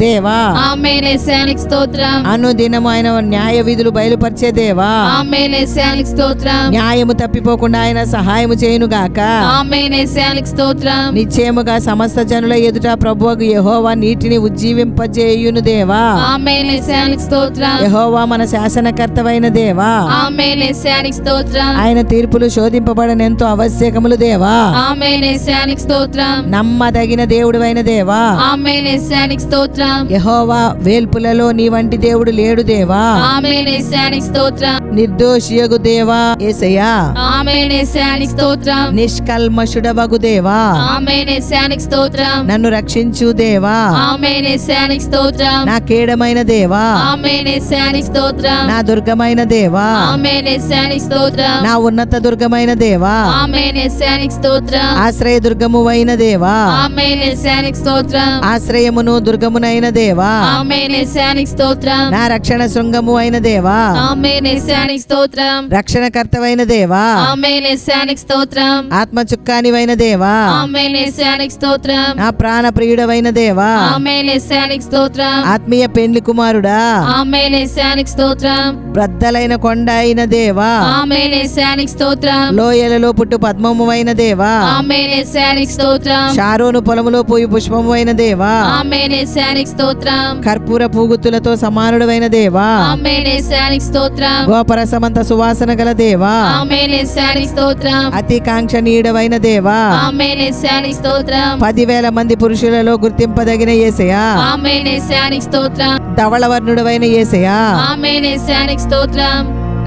దేవా, ఆమేన్ యేసయ్యానికి స్తోత్రం అనుదినము ఆయన న్యాయ విధులు బయలుపరిచే దేవా, ఆమేన్ యేసయ్యానికి స్తోత్రం న్యాయము తప్పిపోకుండా ఆయన సహాయము చేయునుగాక. ఆమేన్ యేసయ్యానికి స్తోత్రం నిశ్చయముగా సమస్త జనుల ఎదుట ప్రభువగు యెహోవా నీటిని ఉజ్జీవింపజేయును దేవా, ఆమేన్ యేసయ్యానికి స్తోత్రం యెహోవా మన శాసనకర్తవైన దేవా, ఆమేన్ యేసయ్యానికి స్తోత్రం ఆయన తీర్పులు శోధింపబడనెంతో ఆవశ్యకములు దేవా, ఆమేన్ యేసయ్యానికి స్తోత్రం నమ్మదగిన దేవుడైన దేవా, ఆమేన్ యేసయ్యానికి స్తోత్రం యెహోవా వేల్పులలో నీ వంటి దేవుడు లేడు దేవా, ఆమేన్ యేసయ్యానికి స్తోత్రం నిర్దోషియగు దేవా యేసయ్యా, ఆమేన్ యేసయ్యానికి స్తోత్రం నిష్కల్మషుడవగు దేవా, ఆమేన్ యేసయ్యానికి స్తోత్రం నన్ను రక్షించు దేవా, ఆమేన్ యేసయ్యానికి స్తోత్రం నా కేడమైన దేవా, ఆమేన్ యేసయ్యానికి స్తోత్రం నా దుర్గమైన దేవా, ఆమేన్ యేసయ్యానికి స్తోత్రం నా ఉన్నత దుర్గమైన దేవా, ఆమేన్ యేసయ్యానికి స్తోత్రం ఆశ్రయ దుర్గము అయిన దేవా, ఆమేన్ యేసయ్యానికి స్తోత్రం ఆశ్రయమును దుర్గమునైన దేవా, ఆమేన్ యేసయ్యానికి స్తోత్రం నా రక్షణ శృంగము అయిన దేవా, ఆమేన్ యేసయ్యానికి స్తోత్రం రక్షణకర్తవైన దేవా, ఆమేన్ యేసయ్యానికి స్తోత్రం ఆత్మచుక్కానివైన దేవా, ఆమేన్ యేసయ్యానికి స్తోత్రం నా ప్రాణ ప్రియుడవైన దేవా, ఆమేన్ యేసయ్యానికి స్తోత్రం ఆత్మీయ పెండ్లి కుమారుడా, ఆమేన్ యేసయ్యానికి స్తోత్రం బ్రద్దలైన కొండ అయిన దేవా, ఆమేన్ యేసయ్యానికి స్తోత్రం లోయలలో పుట్టు పద్మము అయిన దేవా, ఆమేన్ యేసయ్యానికి స్తోత్రం షారోను పొలములో పోయి పుష్పము అయిన దేవా, ఆమేన్ యేసయ్యానికి స్తోత్రం కర్పూర పూగుత్తులతో సమానుడవైన దేవా, ఆమేన్ యేసయ్యానికి స్తోత్రం గోపరసమంత సువాసన గల దేవా, ఆమేన్ యేసయ్యానికి స్తోత్రం అతి కాంక్షణీయుడవైన దేవా, ఆమేన్ యేసయ్యానికి స్తోత్రం 10,000 మంది పురుషులలో గుర్తింపదగిన యేసయ్యా, ఆమేన్ యేసయ్యానికి స్తోత్రం ధవళవర్ణుడవైన యేసయ్యా, ఆమేన్ యేసయ్యానికి స్తోత్రం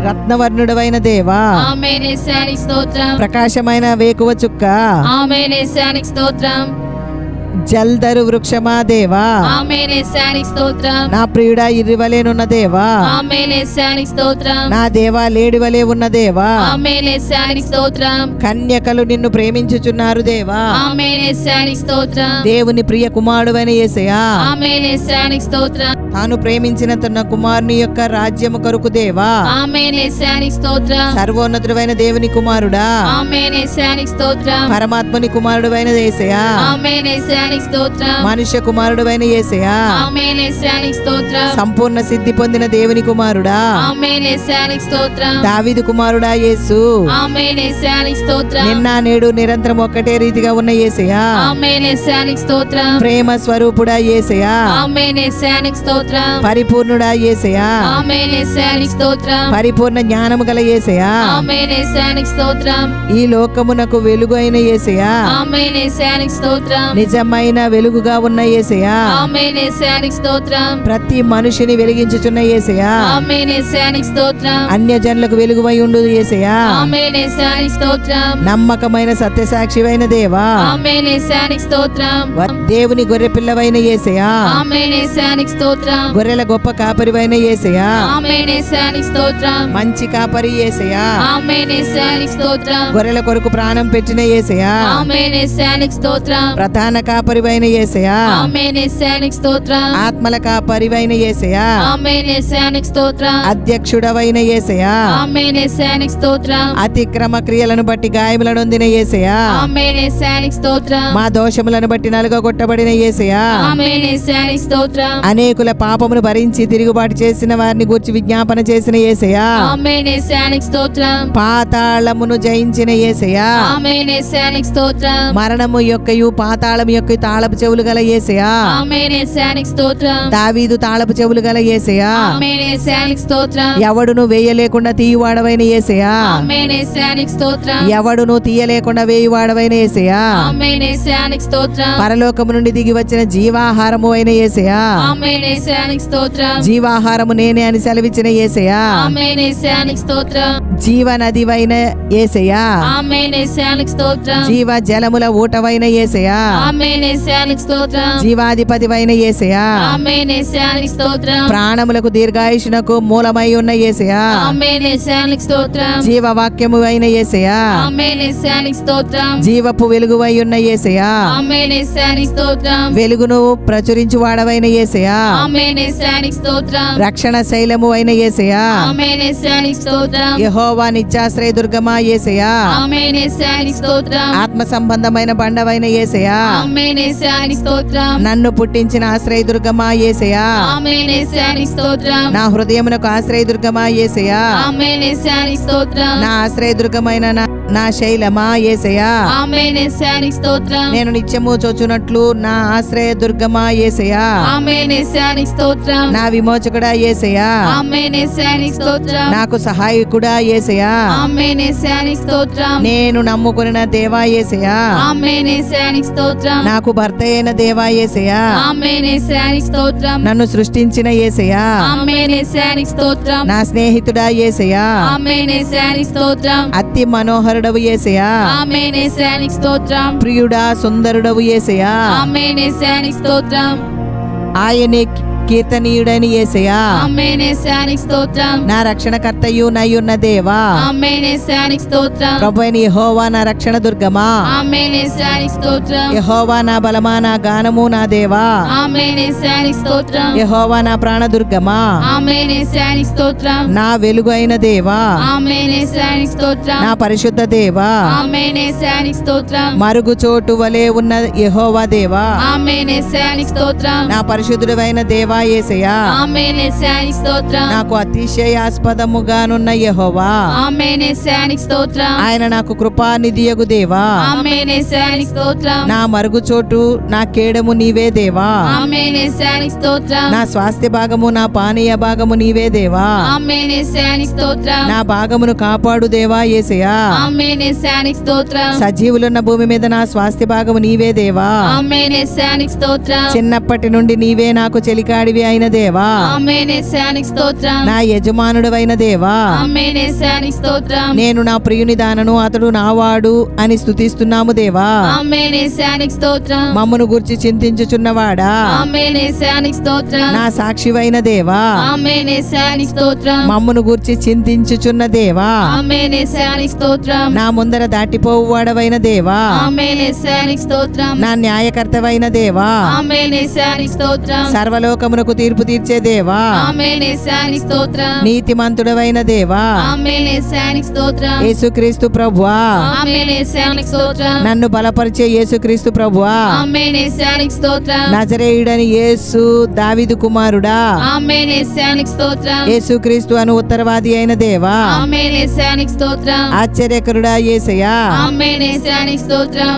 రత్నవర్ణుడవైన దేవా, ఆమేన్ యేసయ్యానికి స్తోత్రం ప్రకాశమైన వేకువ చుక్క, ఆమేన్ యేసయ్యానికి స్తోత్రం జల్దరు వృక్షమా దేవా, ఆమేన్ యేసయ్యానికి స్తోత్రం నా ప్రియుడా ఇర్రివలేనున్న దేవా, ఆమేన్ యేసయ్యానికి స్తోత్రం నా దేవా లేడివలే ఉన్న దేవా, ఆమేన్ యేసయ్యానికి స్తోత్రం కన్యకలు నిన్ను ప్రేమించుచున్నారు దేవా, ఆమేన్ యేసయ్యానికి స్తోత్రం దేవుని ప్రియ కుమారుడైన యేసయ్యా, ఆమేన్ యేసయ్యానికి స్తోత్రం తాను ప్రేమించిన తన కుమారుని యొక్క రాజ్యము కొరకు దేవా, ఆమేన్ యేసయ్యానికి స్తోత్రం సర్వోన్నతుడైన దేవుని కుమారుడా, ఆమేన్ యేసయ్యానికి స్తోత్రం పరమాత్మని కుమారుడైన యేసయ్యా, ఆమేన్ యేసయ్యానికి స్తోత్రం మనుష్య కుమారుడైన యేసయ్యా, ఆమేన్ యేసయ్యానికి స్తోత్రం సంపూర్ణ సిద్ధి పొందిన దేవుని కుమారుడా, ఆమేన్ యేసయ్యానికి స్తోత్రం దావీదు కుమారుడా యేసు, ఆమేన్ యేసయ్యానికి స్తోత్రం నిన్న నేడు నిరంతరం ఒక్కటే రీతిగా ఉన్న యేసయ్యా, ఆమేన్ యేసయ్యానికి స్తోత్రం ప్రేమ స్వరూపుడా యేసయ్యా, ఆమేన్ యేసయ్యానికి స్తోత్రం పరిపూర్ణుడా యేసయ్యా, ఆమేన్ యేసయ్యానికి స్తోత్రం పరిపూర్ణ జ్ఞానము గల యేసయ్యా, ఆమేన్ యేసయ్యానికి స్తోత్రం ఈ లోకమునకు వెలుగు అయిన యేసయ్యా, ఆమేన్ యేసయ్యానికి స్తోత్రం నిజమైన వెలుగుగా ఉన్న యేసయ్యా, ఆమేన్ యేసయ్యానికి స్తోత్రం ప్రతి మనిషిని వెలిగించుచున్న యేసయ్యా, ఆమేన్ యేసయ్యానికి స్తోత్రం అన్యజనులకు వెలుగువై ఉండు యేసయ్యా, ఆమేన్ యేసయ్యానికి స్తోత్రం నమ్మకమైన సత్యసాక్షివైన దేవా, ఆమేన్ యేసయ్యానికి స్తోత్రం దేవుని గొర్రె పిల్లవైన యేసయ్యా, ఆమేన్ యేసయ్యానికి స్తోత్రం గొర్రెల గొప్ప కాపరివైన యేసయ్యా, ఆమేన్ యేసయ్యానికి స్తోత్రం మంచి కాపరి యేసయ్యా, ఆమేన్ యేసయ్యానికి స్తోత్రం గొర్రెల కొరకు ప్రాణం పెట్టిన యేసయ్యా, ఆమేన్ యేసయ్యానికి స్తోత్రం ప్రధాన కాపరివైన యేసయ్యా, ఆమేన్ యేసయ్యానికి స్తోత్రం ఆత్మల కాపరివైన యేసయ్యా, ఆమేన్ యేసయ్యానికి స్తోత్రం అధ్యక్షుడవైన యేసయ్యా, ఆమేన్ యేసయ్యానికి స్తోత్రం అతిక్రమ క్రియలను బట్టి గాయములను నొందిన యేసయ్యా, ఆమేన్ యేసయ్యానికి స్తోత్రం మా దోషములను బట్టి నలుగగొట్టబడిన యేసయ్యా, ఆమేన్ యేసయ్యానికి స్తోత్రం అనేకుల పాపమును భరించి తిరుగుబాటు చేసిన వారిని గూర్చి విజ్ఞాపన చేసిన యేసయ్యా, ఆమేన్ యేసయ్యానికి స్తోత్రం పాతాళమును జయించిన యేసయ్యా, ఆమేన్ యేసయ్యానికి స్తోత్రం మరణము యొక్కయు పాతాళము యొక్క తాళపు చెవులు గల యేసయ్యా, ఆమేన్ యేసయ్యానికి స్తోత్రం దావీదు తాళపు చెవులు గల యేసయ్యా, ఆమేన్ యేసయ్యానికి స్తోత్రం ఎవడును వేయలేకుండా తీయువాడవైన యేసయ్యా, ఆమేన్ యేసయ్యానికి స్తోత్రం ఎవడును తీయలేకుండా వేయువాడవైన యేసయ్యా, ఆమేన్ యేసయ్యానికి స్తోత్రం పరలోకము నుండి దిగి వచ్చిన జీవాహారము అయిన యేసయ్యా, ఆమేన్ యేసయ్యానికి స్తోత్రం జీవాహారము నేనే అని సెలవిచ్చిన యేసయ్యా, ఆమేన్ యేసయ్యానికి స్తోత్రం జీవనదివైన యేసయ్యా, ఆమేన్ యేసయ్యానికి స్తోత్రం, జీవ జలముల ఊటవైన యేసయ్యా, ఆమేన్ యేసయ్యానికి స్తోత్రం, జీవాధిపతివైన యేసయ్యా, ఆమేన్ యేసయ్యానికి స్తోత్రం, ప్రాణములకు దీర్ఘాయుషునకు మూలమై ఉన్న యేసయ్యా, ఆమేన్ యేసయ్యానికి స్తోత్రం, జీవవాక్యము అయిన యేసయ్యా, ఆమేన్ యేసయ్యానికి స్తోత్రం, జీవపు వెలుగువై ఉన్న యేసయ్యా, ఆమేన్ యేసయ్యానికి స్తోత్రం, వెలుగును ప్రచురించు వాడవైన యేసయ్యా, ఆమేన్ యేసయ్యానికి స్తోత్రం, రక్షణ శైలము అయిన యేసయ్యా, ఆమేన్ యేసయ్యానికి స్తోత్రం, యెహోవా నిత్యాశ్రయ దుర్గమా యేసయ్యా, ఆమేన్ యేసయ్యానికి స్తోత్రం, ఆత్మ సంబంధమైన బండవైన యేసయ్యా, ఆమేన్ యేసయ్యానికి స్తోత్రం, నన్ను పుట్టించిన ఆశ్రయ దుర్గమా యేసయ్యా, ఆమేన్ యేసయ్యానికి స్తోత్రం, నా హృదయమునకు ఆశ్రయ దుర్గమా యేసయ్యా, ఆమేన్ యేసయ్యానికి స్తోత్రం, నా ఆశ్రయ దుర్గమైన నా శైలమా యేసయ్యా, ఆమేన్ యేసయ్యానికి స్తోత్రం, నేను నిత్యము చొచ్చునట్లు నా ఆశ్రయ దుర్గమా యేసయ్యా, ఆమేన్ యేసయ్యానికి స్తోత్రం, నా విమోచకుడా యేసయ్యా, ఆమేన్ యేసయ్యానికి స్తోత్రం, నాకు సహాయకుడా యేసయ్యా, ఆమేన్ యేసయ్యానికి స్తోత్రం, నేను నమ్ముకున్న దేవా యేసయ్యా, ఆమేన్ యేసయ్యానికి స్తోత్రం, నాకు భర్త అయిన దేవా యేసయ్యా, ఆమేన్ యేసయ్యానికి స్తోత్రం, నన్ను సృష్టించిన యేసయ్యా, ఆమేన్ యేసయ్యానికి స్తోత్రం, నా స్నేహితుడా యేసయ్యా, ఆమేన్ యేసయ్యానికి స్తోత్రం, అతి మనోహరుడవు యేసయ్యా, ఆమేన్ యేసయ్యానికి స్తోత్రం, ప్రియుడా సుందరుడవు యేసయ్యా, ఆమేన్ యేసయ్యానికి స్తోత్రం, ఆయనే కీర్తనీయుడని యేసయ్యా, ఆమేన్ యేసయ్యానికి స్తోత్రం, నా రక్షణకర్తయు నయ్యున్న దేవా, ఆమేన్ యేసయ్యానికి స్తోత్రం, ప్రభువైన యెహోవా నా రక్షణ దుర్గమా, ఆమేన్ యేసయ్యానికి స్తోత్రం, యెహోవా నా బలమా నా గానము నా దేవా, ఆమేన్ యేసయ్యానికి స్తోత్రం, యెహోవా నా ప్రాణ దుర్గమా, ఆమేన్ యేసయ్యానికి స్తోత్రం, నా వెలుగు అయిన దేవా, ఆమేన్ యేసయ్యానికి స్తోత్రం, నా పరిశుద్ధ దేవా, ఆమేన్ యేసయ్యానికి స్తోత్రం, మరుగు చోటు వలె ఉన్న యెహోవా దేవా, ఆమేన్ యేసయ్యానికి స్తోత్రం, నా పరిశుద్ధుడైన దేవా యేసయ్యా, ఆమేన్ యేసయ్యానికి స్తోత్రం, నాకు అతిశయాస్పదముగానున్న యెహోవా, ఆమేన్ యేసయ్యానికి స్తోత్రం, ఆయన నాకు కృపానిధియగు దేవా, ఆమేన్ యేసయ్యానికి స్తోత్రం, నా మరుగు చోటు నా కేడము నీవే దేవా, ఆమేన్ యేసయ్యానికి స్తోత్రం, నా స్వాస్థ్య భాగము నా పానీయ భాగము నీవే దేవా, ఆమేన్ యేసయ్యానికి స్తోత్రం, నా భాగమును కాపాడు దేవా యేసయ్యా, ఆమేన్ యేసయ్యానికి స్తోత్రం, సజీవులున్న భూమి మీద నా స్వాస్థ్య భాగము నీవే దేవా, ఆమేన్ యేసయ్యానికి స్తోత్రం, చిన్నప్పటి నుండి నీవే నాకు చెలికాడివి అయిన దేవా, ఆమేన్ యేసయ్యానికి స్తోత్రం, నా యజమానుడవైన దేవా, ఆమేన్ యేసయ్యానికి స్తోత్రం, నేను నా ప్రియుని దానను అతడు నావాడు అని స్తుతిస్తున్నాము దేవా, ఆమేన్ యేసయ్యానికి స్తోత్రం, మమ్మును గురించి చింతించుచున్నవాడా, ఆమేన్ యేసయ్యానికి స్తోత్రం, నా సాక్షివైన దేవా, ఆమేన్ యేసయ్యానికి స్తోత్రం, మమ్మును గురించి చింతించుచున్న దేవా, ఆమేన్ యేసయ్యానికి స్తోత్రం, నా ముందర దాటిపోవువాడవైన దేవా, ఆమేన్ యేసయ్యానికి స్తోత్రం, నా న్యాయకర్తవైన దేవా, ఆమేన్ యేసయ్యానికి స్తోత్రం, సర్వలోకమునకు తీర్పు తీర్చే దేవా, ఆమేన్ యేసయ్యానికి స్తోత్రం, నీతిమంతుడవైన దేవా, ఆమేన్ యేసయ్యానికి స్తోత్రం, యేసుక్రీస్తు ప్రభువా, ఆమేన్ యేసయ్యానికి స్తోత్రం, నన్ను బలపరిచే యేసుక్రీస్తు ప్రభువా, ఆమేన్ యేసయ్యానికి స్తోత్రం, నజరేయుడని యేసు దావీదు కుమారుడా, ఆమేన్ యేసయ్యానికి స్తోత్రం, యేసుక్రీస్తు అను ఉత్తరవాది అయిన దేవా, ఆమేన్ యేసయ్యానికి స్తోత్రం, ఆశ్చర్యకరుడా యేసయ్యా, ఆమేన్ యేసయ్యానికి స్తోత్రం,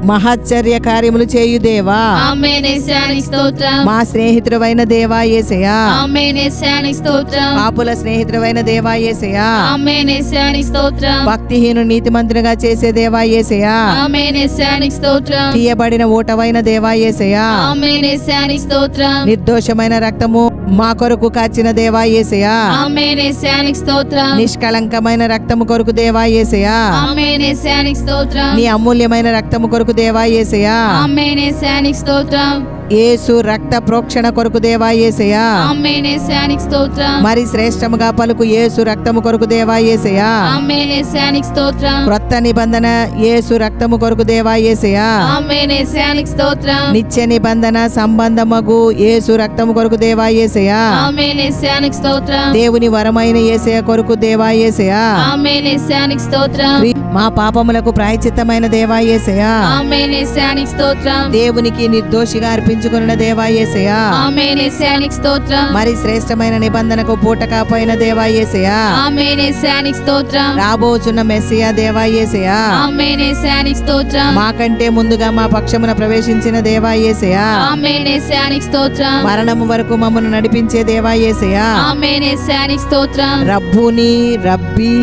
మహాశ్చర్య కార్యములు చేయు దేవా, ఆమేన్ యేసయ్యానికి స్తోత్రం, మా స్నేహితుడవైన దేవా యేసయ్యా, ఆమేన్ యేసయ్యానికి స్తోత్రం, పాపుల స్నేహితుడవైన దేవా యేసయ్యా, ఆమేన్ యేసయ్యానికి స్తోత్రం, భక్తిహీను నీతిమంతునిగా చేసే దేవా యేసయ్యా, ఆమేన్ యేసయ్యానికి స్తోత్రం, తీయబడిన ఓటవైన దేవా యేసయ్యా, ఆమేన్ యేసయ్యానికి స్తోత్రం, నిర్దోషమైన రక్తము మా కొరకు కాచిన దేవా యేసయ్యా, ఆమేన్ యేసయ్యానికి స్తోత్రం, నిష్కళంకమైన రక్తము కొరకు దేవా యేసయ్యా, ఆమేన్ యేసయ్యానికి స్తోత్రం, నీ అమూల్యమైన రక్తము కొరకు దేవా యేసయ్యా, ఆమేన్ యేసయ్యానికి స్తోత్రం, యేసు రక్త ప్రోక్షణ కొరకు దేవా యేసయ్యా, ఆమేన్ యేసయ్యానికి స్తోత్రం, మరి శ్రేష్టముగా పలుకు యేసు రక్తము కొరకు దేవా యేసయ్యా, ఆమేన్ యేసయ్యానికి స్తోత్రం, క్రొత్త నిబంధన యేసు రక్తము కొరకు దేవా యేసయ్యా, ఆమేన్ యేసయ్యానికి స్తోత్రం, నిత్య నిబంధన సంబంధమగు యేసు రక్తము కొరకు దేవా యేసయ్యా, ఆమేన్ యేసయ్యానికి స్తోత్రం, దేవుని వరమైన యేసయ్య కొరకు దేవా యేసయ్యా, ఆమేన్ యేసయ్యానికి స్తోత్రం, మా పాపములకు ప్రాయశ్చిత్తమైన దేవా యేసయ్యా, ఆమేన్ యేసయ్యానికి స్తోత్రం, దేవునికి నిర్దోషిగా అర్పించుకున్న దేవా యేసయ్యా, ఆమేన్ యేసయ్యానికి స్తోత్రం, మరి శ్రేష్టమైన నిబంధనకు పూట కాపోయిన దేవా యేసయ్యా, ఆమేన్ యేసయ్యానికి స్తోత్రం, రాబోచున్న మెస్సియా దేవా యేసయ్యా, ఆమేన్ యేసయ్యానికి స్తోత్రం, మాకంటే ముందుగా మా పక్షమున ప్రవేశించిన దేవా యేసయ్యా, ఆమేన్ యేసయ్యానికి స్తోత్రం, మరణము వరకు మమ్మను నడిపించే దేవా యేసయ్యా, ఆమేన్ యేసయ్యానికి స్తోత్రం, రబ్బుని రబ్బీ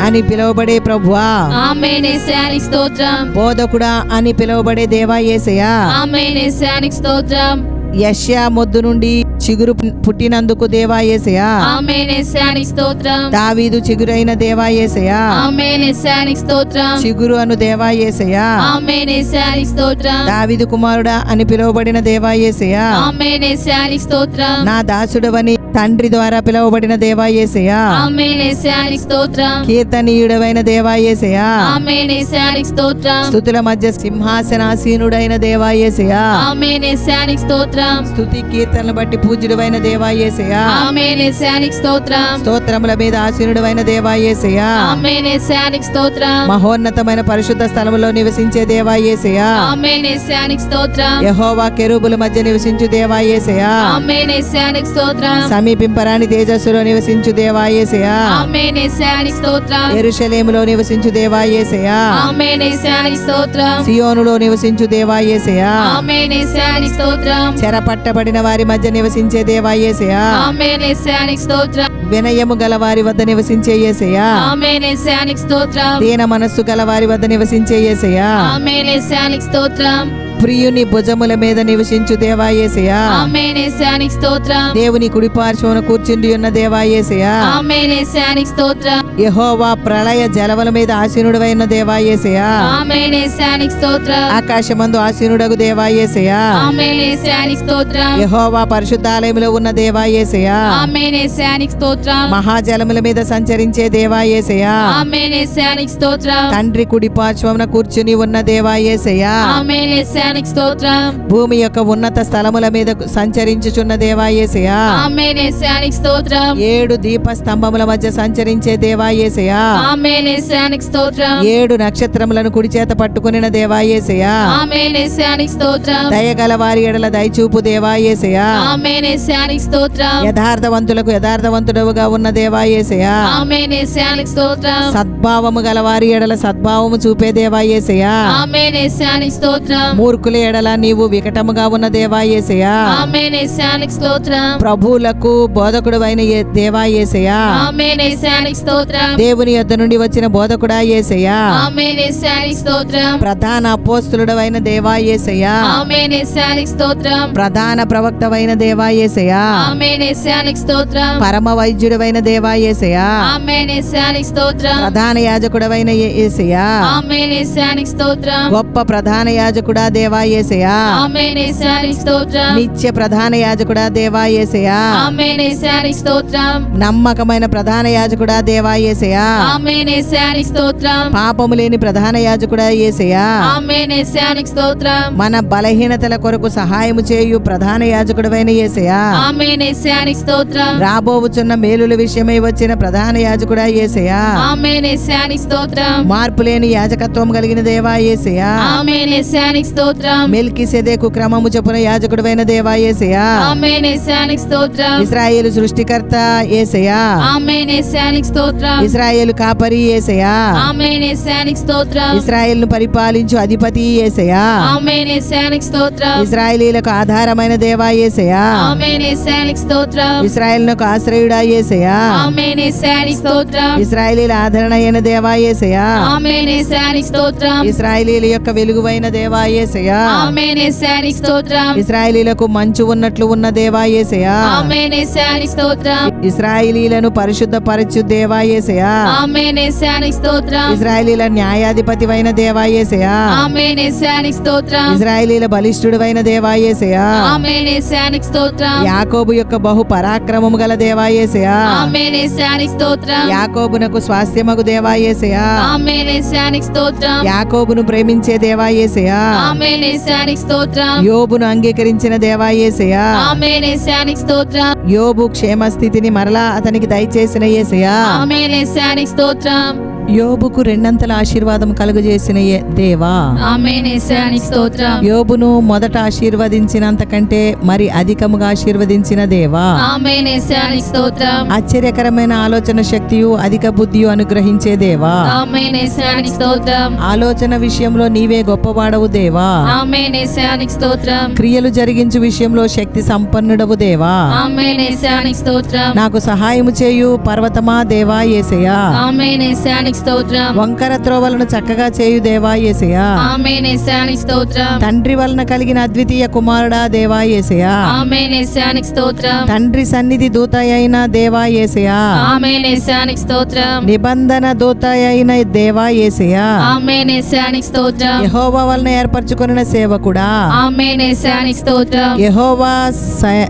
అని పిలువబడే ప్రభువా, ఆమేన్ యేసయ్యానికి స్తోత్రం, బోధకుడా అని పిలువబడే దేవా యేసయ్యా, ఆమేన్ యేసయ్యానికి స్తోత్రం, యెషయా మొద్దు నుండి చిగురు పుట్టినందుకు దేవా యేసయ్యా. ఆమేన్ యేసయ్యానికి స్తోత్రం. దావీదు చిగురైన దేవా యేసయ్యా. ఆమేన్ యేసయ్యానికి స్తోత్రం. చిగురు అను దేవా యేసయ్యా. ఆమేన్ యేసయ్యానికి స్తోత్రం. దావీదు కుమారుడా అని పిలువబడిన దేవా యేసయ్యా. ఆమేన్ యేసయ్యానికి స్తోత్రం. నా దాసుడవని తండ్రి ద్వారా పిలువబడిన దేవా యేసయ్యా. ఆమేన్ యేసయ్యానికి స్తోత్రం. కీర్తనీయుడవైన దేవా యేసయ్యా. ఆమేన్ యేసయ్యానికి స్తోత్రం. స్తుతుల మధ్య సింహాసనాసీనుడైన దేవా యేసయ్యా. ఆమేన్ యేసయ్యానికి స్తోత్రం. స్తుతి కీర్తనలు బట్టి పూజ్యుడవైన దేవా యేసయ్యా. ఆమేన్ యేసయ్యానికి స్తోత్రం. స్తోత్రముల మీద ఆసీనుడవైన దేవా యేసయ్యా. ఆమేన్ యేసయ్యానికి స్తోత్రం. మహోన్నతమైన పరిశుద్ధ స్థలములో నివసించే దేవా యేసయ్యా. ఆమేన్ యేసయ్యానికి స్తోత్రం. యెహోవా కెరూబుల మధ్య నివసించు దేవా యేసయ్యా. ఆమేన్ యేసయ్యానికి స్తోత్రం. సమీపింపరాని తేజస్సులో నివసించు దేవా యేసయ్యా. ఆమేన్ యేసయ్యానికి స్తోత్రం. యెరూషలేములో నివసించు దేవా యేసయ్యా. ఆమేన్ యేసయ్యానికి స్తోత్రం. సియోనులో నివసించు దేవా యేసయ్యా. ఆమేన్ యేసయ్యానికి స్తోత్రం. చెరపట్టబడిన వారి మధ్య నివసించే దేవా యేసయ్యా. ఆమేన్ యేసయ్యానికి స్తోత్రం. వినయము గల వారి వద్ద నివసించే యేసయ్యా. ఆమేన్ యేసయ్యానికి స్తోత్రం. దీన మనస్సు గల వారి వద్ద నివసించే యేసయ్యా. ఆమేన్ యేసయ్యానికి స్తోత్రం. ప్రియుని భుజముల మీద నివసించు దేవా యేసయ్యా. ఆమేన్ యేసయ్యానికి స్తోత్రం. దేవుని కుడి పార్శ్వమున కూర్చుండి ఉన్న దేవా యేసయ్యా. ఆమేన్ యేసయ్యానికి స్తోత్రం. యెహోవా ప్రళయ జలముల మీద ఆసీనుడవైన దేవా యేసయ్యా. ఆమేన్ యేసయ్యానికి స్తోత్రం. ఆకాశమందు ఆసీనుడగు దేవా యేసయ్యా. ఆమేన్ యేసయ్యానికి స్తోత్రం. యెహోవా పరిశుద్ధాలయములో ఉన్న దేవా యేసయ్యా. ఆమేన్ యేసయ్యానికి స్తోత్రం. మహాజలముల మీద సంచరించే దేవా యేసయ్యా. ఆమేన్ యేసయ్యానికి స్తోత్రం. తండ్రి కుడి పార్శ్వమున కూర్చుని ఉన్న దేవా యేసయ్యా. ఆమేన్ యేసయ్యానికి స్తోత్రం. భూమి యొక్క ఉన్నత స్థలముల మీద సంచరించుచున్న దేవా యేసయ్యా. ఆమేన్ యేసయ్యానికి స్తోత్రం. 7 దీప స్తంభముల మధ్య సంచరించే దేవా యేసయ్యా. ఆమేన్ యేసయ్యానికి స్తోత్రం. 7 నక్షత్రములను కుడి చేత పట్టుకునిన దేవా యేసయ్యా. ఆమేన్ యేసయ్యానికి స్తోత్రం. దయగల వారి ఎడల దయచూపు దేవా యేసయ్యా. ఆమేన్ యేసయ్యానికి స్తోత్రం. యథార్థవంతులకు యథార్థవంతుడవుగా ఉన్న దేవా యేసయ్యా. ఆమేన్ యేసయ్యానికి స్తోత్రం. సద్భావము గల వారి ఎడల సద్భావము చూపే దేవా యేసయ్యా. ఆమేన్ యేసయ్యానికి స్తోత్రం. మూర్ఖుల ఎడల నీవు వికటముగా ఉన్న దేవా యేసయ్యా. ఆమేన్ యేసయ్యానికి స్తోత్రం. ప్రభువులకు బోధకుడవైన దేవా యేసయ్యా. ఆమేన్ యేసయ్యానికి స్తోత్రం. దేవుని యొద్ద నుండి వచ్చిన బోధకుడా యేసయ్యా. ఆమేన్ యేసయ్యానికి స్తోత్రం. ప్రధాన అపోస్తలుడవైన దేవా యేసయ్యా. ఆమేన్ యేసయ్యానికి స్తోత్రం. ప్రధాన ప్రవక్తవైన దేవా యేసయ్యా. ఆమేన్ యేసయ్యానికి స్తోత్రం. పరమ వైద్యుడవైన దేవా యేసయ్యా. ఆమేన్ యేసయ్యానికి స్తోత్రం. ప్రధాన యాజకుడవైన యేసయ్యా. ఆమేన్ యేసయ్యానికి స్తోత్రం. గొప్ప ప్రధాన యాజకుడా దేవా యేసయ్యా. ఆమేన్ యేసయ్యానికి స్తోత్రం. నిత్య ప్రధాన యాజకుడా దేవా యేసయ్యా. ఆమేన్ యేసయ్యానికి స్తోత్రం. నమ్మకమైన ప్రధాన యాజకుడా దేవా యేసయ్యా. ఆమేన్ యేసయ్యానికి స్తోత్రం. పాపము లేని ప్రధాన యాజకుడా యేసయ్యా. ఆమేన్ యేసయ్యానికి స్తోత్రం. మన బలహీనతల కొరకు సహాయము చేయు ప్రధాన యాజకుడవైన యేసయ్యా. ఆమేన్ యేసయ్యానికి స్తోత్రం. రాబోవుచున్న మేలుల విషయమై వచ్చిన ప్రధాన యాజకుడా యేసయ్యా. ఆమేన్ యేసయ్యానికి స్తోత్రం. మార్పు లేని యాజకత్వం కలిగిన దేవా యేసయ్యా. ఆమేన్ యేసయ్యానికి స్తోత్రం. మెల్కీసెదెకు క్రమము చొప్పున యాజకుడవైన దేవా యేసయ్యా. ఆమేన్ యేసయ్యానికి స్తోత్రం. ఇశ్రాయేలు సృష్టికర్త యేసయ్యా. ఆమేన్ యేసయ్యానికి స్తోత్రం. ఇశ్రాయేలు కాపరి యేసయ్యా. ఆమేన్ యేసయ్యానికి స్తోత్రం. ఇశ్రాయేలును పరిపాలించు అధిపతి యేసయ్యా. ఆమేన్ యేసయ్యానికి స్తోత్రం. ఇశ్రాయేలీలకు ఆధారమైన దేవా యేసయ్యా. ఆమేన్ యేసయ్యానికి స్తోత్రం. ఇశ్రాయేలునకు ఆశ్రయుడా యేసయ్యా. ఆమేన్ యేసయ్యానికి స్తోత్రం. ఇశ్రాయేలీల ఆదరణ అయిన దేవా యేసయ్యా. ఆమేన్ యేసయ్యానికి స్తోత్రం. ఇశ్రాయేలీల యొక్క వెలుగువైన దేవా యేసయ్యా. ఆమేన్ యేసయ్యానికి స్తోత్రం. ఇశ్రాయేలీలకు మంచు ఉన్నట్లు ఉన్న దేవా యేసయ్యా. ఆమేన్ యేసయ్యానికి స్తోత్రం. ఇశ్రాయేలీలను పరిశుద్ధపరచు దేవా యేసయ్యా. ఆమేన్ యేసయ్యానికి స్తోత్రం. ఇశ్రాయేలీల న్యాయాధిపతివైన దేవా యేసయ్యా. ఆమేన్ యేసయ్యానికి స్తోత్రం. ఇశ్రాయేలీల బలిష్ఠుడవైన దేవా యేసయ్యా. ఆమేన్ యేసయ్యానికి స్తోత్రం. యాకోబు యొక్క బహు పరాక్రమము గల దేవా యేసయ్యా. ఆమేన్ యేసయ్యానికి స్తోత్రం. యాకోబునకు స్వాస్థ్యమగు దేవా యేసయ్యా. ఆమేన్ యేసయ్యానికి స్తోత్రం. యాకోబును ప్రేమించే దేవా యేసయ్యా. ఆమేన్ యేసయ్యానికి స్తోత్రం. యోబును అంగీకరించిన దేవా యేసయ్యా. ఆమేన్ యేసయ్యానికి స్తోత్రం. యోబు క్షేమ స్థితిని మరలా అతనికి దయచేసిన యేసయ్యా. ఆమేన్ యేసయ్యానికి స్తోత్రం. యోబుకు రెండంతల ఆశీర్వాదం కలుగజేసిన దేవా. ఆమేన్ యేసయ్యానికి స్తోత్రం. యోబును మొదట ఆశీర్వదించినంత కంటే మరి అధికముగా ఆశీర్వదించిన దేవా. ఆమేన్ యేసయ్యానికి స్తోత్రం. ఆశ్చర్యకరమైన ఆలోచన శక్తియు అధిక బుద్ధియు అనుగ్రహించే దేవా. ఆమేన్ యేసయ్యానికి స్తోత్రం. ఆలోచన విషయంలో నీవే గొప్పవాడవు దేవా. ఆమేన్ యేసయ్యానికి స్తోత్రం. క్రియలు జరిగించు విషయంలో శక్తి సంపన్నుడవు దేవా. ఆమేన్ యేసయ్యానికి స్తోత్రం. నాకు సహాయము చేయు పర్వతమా దేవా యేసయ్యా. ఆమేన్ యేసయ్యానికి యేసయానికి స్తోత్రం. వంకర త్రోవలను చక్కగా చేయు దేవా యేసయ్యా. ఆమేన్ యేసయానికి స్తోత్రం. తండ్రి వలన కలిగిన అద్వితీయ కుమారుడా దేవా యేసయ్యా. ఆమేన్ యేసయానికి స్తోత్రం. తండ్రి సన్నిధి దూత అయిన దేవా యేసయ్యా. ఆమేన్ యేసయానికి స్తోత్రం. నిబంధన దూత అయిన దేవా యేసయ్యా. ఆమేన్ యేసయానికి స్తోత్రం. యెహోవా వలన ఏర్పరచుకొనిన సేవకుడా. ఆమేన్ యేసయానికి స్తోత్రం. యెహోవా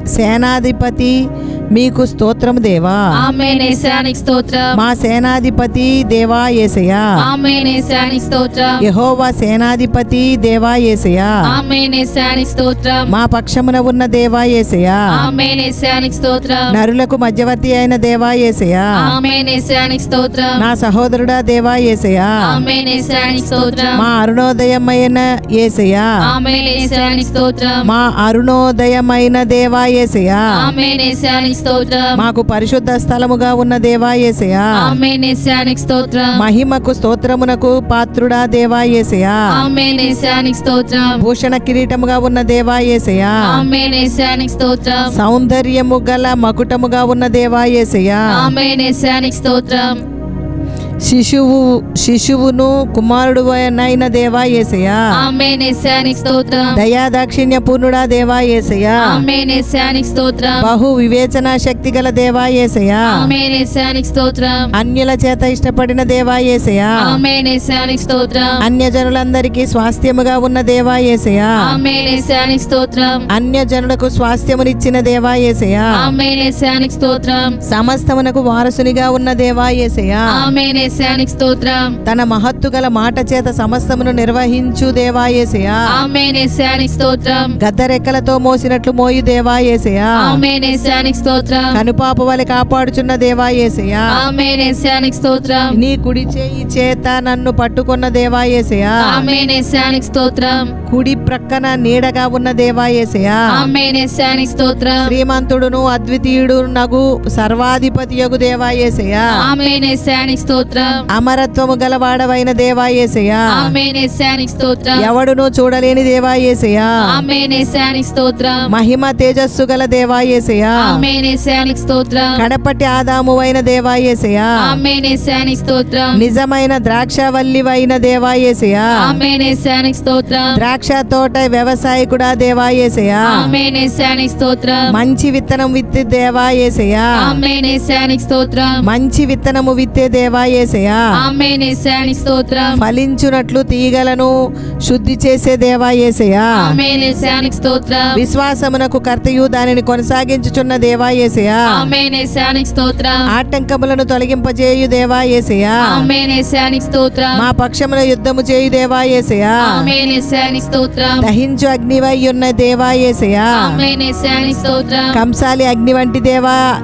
సేనాధిపతి మీకు స్తోత్రం దేవా. ఆమేన్ యేసయానికి స్తోత్రం. మా సేనాధిపతి దేవా యేసయ్యా. ఆమేన్ యేసయానికి స్తోత్రం. యెహోవా సేనాధిపతి దేవా యేసయ్యా. ఆమేన్ యేసయానికి స్తోత్రం. మా పక్షమున ఉన్న దేవా యేసయ్యా. ఆమేన్ యేసయానికి స్తోత్రం. నరులకు మధ్యవర్తి అయిన దేవా యేసయ్యా. ఆమేన్ యేసయానికి స్తోత్రం. నా సహోదరుడా దేవా యేసయ్యా. ఆమేన్ యేసయానికి స్తోత్రం. మా అరుణోదయమైన యేసయ్యా. ఆమేన్ యేసయానికి స్తోత్రం. మా అరుణోదయమైన దేవా యేసయ్యా. ఆమేన్ యేసయానికి స్తోత్రం. మాకు పరిశుద్ధ స్థలముగా ఉన్న దేవా యేసయ్యా. ఆమేన్ యేసయానికి స్తోత్రం. మహిమకు స్తోత్రమునకు పాత్రుడా దేవా యేసయ్యా. ఆమేన్ యేసయానికి స్తోత్రం. భూషణ కిరీటముగా ఉన్న దేవా యేసయ్యా. ఆమేన్ యేసయానికి స్తోత్రం. సౌందర్యము గల మకుటముగా ఉన్న దేవా యేసయ్యా. ఆమేన్ యేసయానికి స్తోత్రం. శిశువును కుమారుడు అయిన దేవా యేసయ్యా. ఆమేన్ యేసయానికి స్తోత్రం. దయాదాక్షిణ్య పూర్ణుడా దేవా యేసయ్యా. ఆమేన్ యేసయానికి స్తోత్రం. బహు వివేచన శక్తి గల దేవా యేసయ్యా. ఆమేన్ యేసయానికి స్తోత్రం. అన్యుల చేత ఇష్టపడిన దేవా యేసయ్యా. ఆమేన్ యేసయానికి స్తోత్రం. అన్యజనులందరికీ స్వాస్థ్యముగా ఉన్న దేవా యేసయ్యా. ఆమేన్ యేసయానికి స్తోత్రం. అన్యజనులకు స్వాస్థ్యమునిచ్చిన దేవా యేసయ్యా. ఆమేన్ యేసయానికి స్తోత్రం. సమస్తమునకు వారసునిగా ఉన్న దేవా యేసయ్యా. ఆమేన్ యేసయానికి స్తోత్రం. తన మహత్తు గల మాట చేత సమస్తమును నిర్వహించు దేవా యేసయ్యా. ఆమేన్ యేసయానికి స్తోత్రం. గద్దరెక్కలతో మోసినట్లు మోయు దేవా యేసయ్యా. ఆమేన్ యేసయానికి స్తోత్రం. కనుపాప వలె కాపాడుచున్న దేవా యేసయ్యా. ఆమేన్ యేసయానికి స్తోత్రం. నీ కుడి చేయి చేత నన్ను పట్టుకున్న దేవా యేసయ్యా. ఆమేన్ యేసయానికి స్తోత్రం. కుడి ప్రక్కన నీడగా ఉన్న దేవా యేసయ్యా. ఆమేన్ యేసయానికి స్తోత్రం. శ్రీమంతుడును అద్వితీయుడు నగు సర్వాధిపతి యగు దేవా యేసయ్యా. ఆమేన్ యేసయానికి స్తోత్రం. అమరత్వము గలవాడవైన దేవా యేసయ్యా. ఆమేన్ యేసయానికి స్తోత్రం. ఎవడును చూడలేని దేవా యేసయ్యా. ఆమేన్ యేసయానికి స్తోత్రం. మహిమ తేజస్సు గల దేవా యేసయ్యా. ఆమేన్ యేసయానికి స్తోత్రం. కడపటి ఆదాము అయిన దేవా యేసయ్యా. ఆమేన్ యేసయానికి స్తోత్రం. నిజమైన ద్రాక్షవల్లివైన దేవా యేసయ్యా. ఆమేన్ యేసయానికి స్తోత్రం. ద్రాక్ష తోట వ్యవసాయకుడా దేవా యేసయ్యా. ఆమేన్ యేసయానికి స్తోత్రం. మంచి విత్తనం విత్తే దేవా యేసయ్యా. ఆమేన్ యేసయానికి స్తోత్రం. మంచి విత్తనము విత్తే దేవా యేసయ్యా. ఆమేన్ యేసయానికి స్తోత్రం. ఫలించునట్లు తీగలను శుద్ధి చేసే దేవా యేసయ్యా. ఆమేన్ యేసయానికి స్తోత్రం. విశ్వాసమునకు కర్తయు దానిని కొనసాగించుచున్న దేవా యేసయ్యా. ఆమేన్ యేసయానికి స్తోత్రం. ఆటంకములను తొలగింపజేయు దేవా యేసయ్యా. ఆమేన్ యేసయానికి స్తోత్రం. మా పక్షమున యుద్ధము చేయు దేవా యేసయ్యా. ఆమేన్ యేసయానికి స్తోత్రం. దహించు అగ్నివై ఉన్న దేవా యేసయ్యా. ఆమేన్ యేసయానికి స్తోత్రం. కంసాలి అగ్ని వంటి దేవా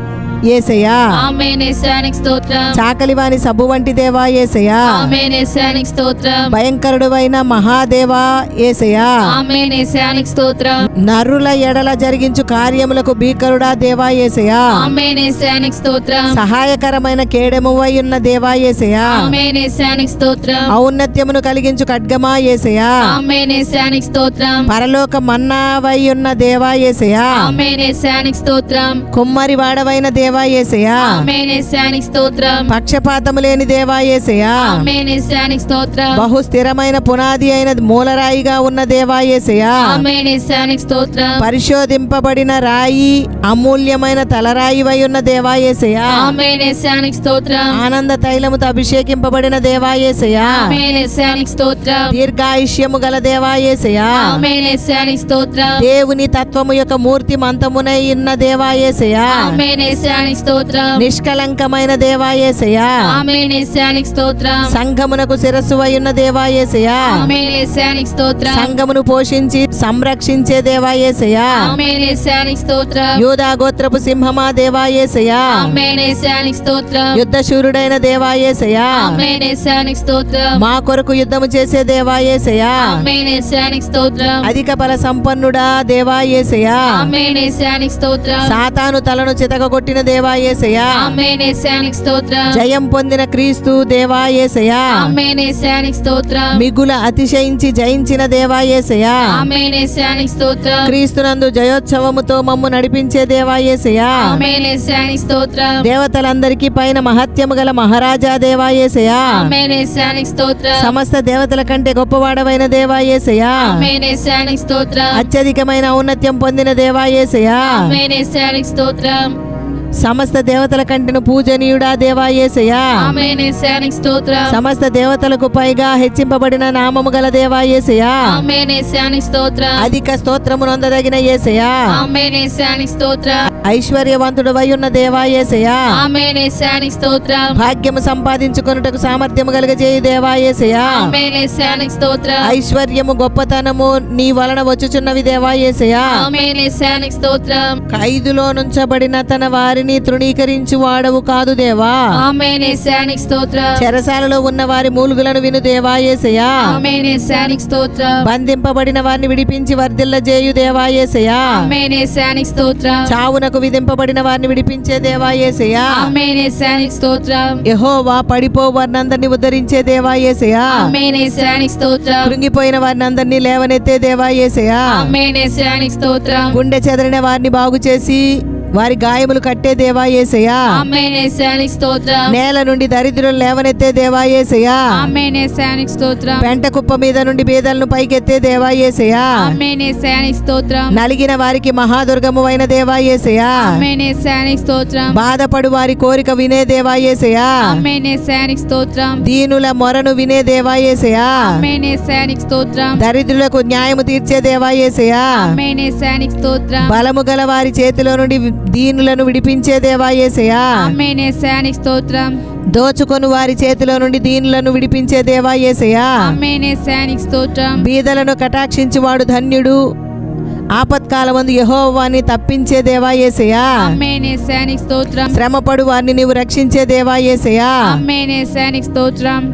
యేసయ్యా. ఆమేన్ యేసయానికి స్తోత్రం. చాకలివాని సబ్బు వంటి దేవా యేసయ్యా. ఆమేన్ యేసయానికి స్తోత్రం. భయంకరుడువైన మహాదేవా యేసయ్యా. ఆమేన్ యేసయానికి స్తోత్రం. నరుల ఎడల జరిగించు కార్యములకు భీకరుడా దేవా యేసయ్యా. ఆమేన్ యేసయానికి స్తోత్రం. సహాయకరమైన కేడెమువై ఉన్న దేవా యేసయ్యా. ఆమేన్ యేసయానికి స్తోత్రం. ఔన్నత్యమును కలిగించు ఖడ్గమా యేసయ్యా. ఆమేన్ యేసయానికి స్తోత్రం. పరలోక మన్నావై ఉన్న దేవా యేసయ్యా. ఆమేన్ యేసయానికి స్తోత్రం. కుమ్మరి వాడవైన దేవా యేసయ్యా. ఆమేన్ యేసయానికి స్తోత్రం. పక్షపాతము లేని దేవా యేసయ్యా. ఆమేన్ యేసయానికి స్తోత్రం. బహు స్థిరమైన పునాది అయిన మూలరాయిగా ఉన్న దేవా యేసయ్యా. ఆమేన్ యేసయానికి స్తోత్రం. పరిశోధింపబడిన రాయి అమూల్యమైన తలరాయివై ఉన్న దేవా యేసయ్యా. ఆమేన్ యేసయానికి స్తోత్రం. ఆనంద తైలముతో అభిషేకింపబడిన దేవా యేసయ్యా. ఆమేన్ యేసయానికి స్తోత్రం. దీర్ఘాయుష్యము గల దేవా యేసయ్యా. ఆమేన్ యేసయానికి స్తోత్రం. దేవుని తత్వము యొక్క మూర్తి మంతమునై ఉన్న దేవా యేసయ్యా. ఆమేన్ యేసయానికి స్తోత్రం. నిష్కలంకమైన దేవా యేసయ్యా. ఆమేన్ యేసయానికి స్తోత్రం. సంఘమునకు శిరస్సు అయ్యున్న దేవా యేసయ్యా. ఆమేన్ యేసయానికి స్తోత్రం. సంఘమును పోషించి సంరక్షించే దేవా యేసయ్యా. ఆమేన్ యేసయానికి స్తోత్రం. యూదా గోత్రపు సింహమా దేవా యేసయ్యా. ఆమేన్ యేసయానికి స్తోత్రం. యుద్ధశూరుడైన దేవా యేసయ్యా. ఆమేన్ యేసయానికి స్తోత్రం. మా కొరకు యుద్ధము చేసే దేవా యేసయ్యా. ఆమేన్ యేసయానికి స్తోత్రం. అధిక బల సంపన్నుడా దేవా యేసయ్యా. ఆమేన్ యేసయానికి స్తోత్రం. సాతాను తలను చితకగొట్టిన దేవా యేసయ్యా. ఆమేన్ యేసయ్యానికి స్తోత్రం. జయం పొందిన క్రీస్తు దేవా యేసయ్యా. ఆమేన్ యేసయ్యానికి స్తోత్రం. మిగుల అతిశయించి జయించిన దేవా యేసయ్యా. ఆమేన్ యేసయ్యానికి స్తోత్రం. క్రీస్తునందు జయోత్సవముతో మమ్ము నడిపించే దేవా యేసయ్యా. ఆమేన్ యేసయ్యానికి స్తోత్రం. దేవతలందరికీ పైన మహత్యము గల మహారాజా దేవా యేసయ్యా. ఆమేన్ యేసయ్యానికి స్తోత్రం. సమస్త దేవతల కంటే గొప్పవాడవైన దేవా యేసయ్యా. ఆమేన్ యేసయ్యానికి స్తోత్రం. అత్యధికమైన ఔన్నత్యం పొందిన దేవా యేసయ్యా. ఆమేన్ యేసయ్యానికి స్తోత్రం. సమస్త దేవతల కంటెను పూజనీయుడా దేవా యేసయ్యా. ఆమేన్ యేసయ్యానికి స్తోత్రం. సమస్త దేవతలకు పైగా హెచ్చింపబడిన నామము గల దేవా యేసయ్యా. ఆమేన్ యేసయ్యానికి స్తోత్రం. అధిక స్తోత్రము నొందదగిన యేసయ్యా. ఆమేన్ యేసయ్యానికి స్తోత్రం. ఐశ్వర్యవంతుడు ఉన్న దేవా యేసయ్యా. ఆమేన్ యేసయ్యానికి స్తోత్రం. భాగ్యము సంపాదించుకొనుటకు సామర్థ్యము కలగజేయు దేవా యేసయ్యా. ఆమేన్ యేసయ్యానికి స్తోత్రం. ఐశ్వర్యము గొప్పతనము నీ వలన వచ్చుచున్నవి దేవా యేసయ్యా. ఆమేన్ యేసయ్యానికి స్తోత్రం. ఖైదులో నుంచబడిన తన వారిని తృణీకరించు వాడవు కాదు దేవా. ఆమేన్ యేసయ్యానికి స్తోత్రం. చెరసాలలో ఉన్న వారి మూలుగులను విను దేవా యేసయ్యా. ఆమేన్ యేసయ్యానికి స్తోత్రం. బంధింపబడిన వారిని విడిపించి వర్ధిల్లజేయు దేవా యేసయ్యా. ఆమేన్ యేసయ్యానికి స్తోత్రం. చావునకు విధింపబడిన వారిని విడిపించే దేవా యేసయ్యా. ఆమేన్ యేసయ్యానికి స్తోత్రం. యెహోవా పడిపో వారినందరినీ ఉద్ధరించే దేవా యేసయ్యా. ఆమేన్ యేసయ్యానికి స్తోత్రం. కృంగిపోయిన వారిని అందరినీ లేవనెత్తే దేవా యేసయ్యా. ఆమేన్ యేసయ్యానికి స్తోత్రం. గుండె చెదరిన వారిని బాగు చేసి వారి గాయములు కట్టే దేవా యేసయ్యా. ఆమేన్ యేసయ్యానికి స్తోత్రం. నేల నుండి దరిద్రులను లేవనెత్తే దేవా యేసయ్యా. ఆమేన్ యేసయ్యానికి స్తోత్రం. పెంట కుప్ప మీద నుండి బీదలను పైకెత్తే దేవా యేసయ్యా. ఆమేన్ యేసయ్యానికి స్తోత్రం. నలిగిన వారికి మహాదుర్గము అయిన దేవా యేసయ్యా. ఆమేన్ యేసయ్యానికి స్తోత్రం. బాధపడు వారి కోరిక వినే దేవా యేసయ్యా. ఆమేన్ యేసయ్యానికి స్తోత్రం. దీనుల మొరను వినే దేవా యేసయ్యా. ఆమేన్ యేసయ్యానికి స్తోత్రం. దరిద్రులకు న్యాయము తీర్చే దేవా యేసయ్యా. ఆమేన్ యేసయ్యానికి స్తోత్రం. బలము గల వారి చేతిలో నుండి దీనులను విడిపించే దేవా యేసయ్యా. ఆమేన్ యేసయ్యానికి స్తోత్రం. దోచుకొని వారి చేతిలో నుండి దీనులను విడిపించే దేవా యేసయ్యా. ఆమేన్ యేసయ్యానికి స్తోత్రం. బీదలను కటాక్షించువాడు ధన్యుడు. ఆపత్కాలమందు యెహోవాని తప్పించే దేవా యేసయ్యా. ఆమేన్ యేసయ్యానికి స్తోత్రం. శ్రమపడు వారిని నీవు రక్షించే దేవా యేసయ్యా. ఆమేన్ యేసయ్యానికి స్తోత్రం.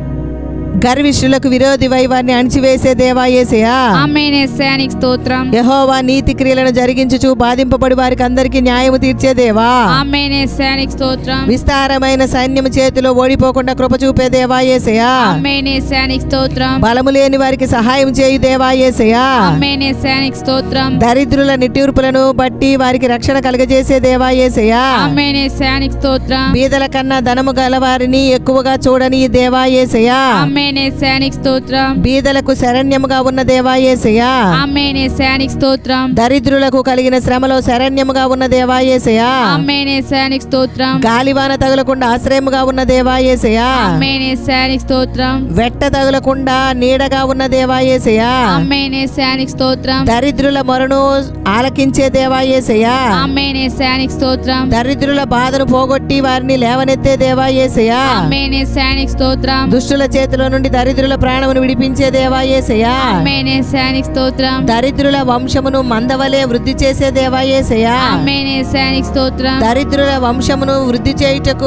గర్విష్ఠులకు విరోధివై వారిని అణిచివేసే దేవా యేసయ్యా. ఆమేన్ యేసయ్యానికి స్తోత్రం. యెహోవా నీతి క్రియలను జరిగించుచు బాధింపబడి వారికి అందరికీ న్యాయము తీర్చే దేవా. ఆమేన్ యేసయ్యానికి స్తోత్రం. విస్తారమైన సైన్యము చేతిలో ఓడిపోకుండా కృప చూపే దేవా యేసయ్యా. ఆమేన్ యేసయ్యానికి స్తోత్రం. బలము లేని వారికి సహాయం చేయు దేవా యేసయ్యా. ఆమేన్ యేసయ్యానికి స్తోత్రం. దరిద్రుల నిట్టూర్పులను బట్టి వారికి రక్షణ కలుగజేసే దేవా యేసయ్యా. ఆమేన్ యేసయ్యానికి స్తోత్రం. బీదల కన్నా ధనము గల వారిని ఎక్కువగా చూడని దేవా యేసయ్యా. ఆమేన్ యేసయ్యానికి స్తోత్రం. బీదలకు శరణ్యముగా ఉన్న దేవా యేసయ్యా. ఆమేన్ యేసయ్యానికి స్తోత్రం. దరిద్రులకు కలిగిన శ్రమలో శరణ్యముగా ఉన్న దేవా యేసయ్యా. ఆమేన్ యేసయ్యానికి స్తోత్రం. గాలివాన తగలకుండా ఆశ్రయముగా ఉన్న దేవా యేసయ్యా. ఆమేన్ యేసయ్యానికి స్తోత్రం. వెట్ట తగలకుండా నీడగా ఉన్న దేవా యేసయ్యా. ఆమేన్ యేసయ్యానికి స్తోత్రం. దరిద్రుల మొరను ఆలకించే దేవా యేసయ్యా. ఆమేన్ యేసయ్యానికి స్తోత్రం. దరిద్రుల బాధను పోగొట్టి వారిని లేవనెత్తే దేవా యేసయ్యా. ఆమేన్ యేసయ్యానికి స్తోత్రం. దుష్టుల చేతిలో నుండి దరిద్రుల ప్రాణమును విడిపించే దేవా యేసయ్యా. ఆమేన్ యేసయ్యానికి స్తోత్రం. దరిద్రుల వంశమును మందవలే వృద్ధి చేసే దేవా యేసయ్యా. ఆమేన్ యేసయ్యానికి స్తోత్రం. దరిద్రుల వంశమును వృద్ధి చేయుటకు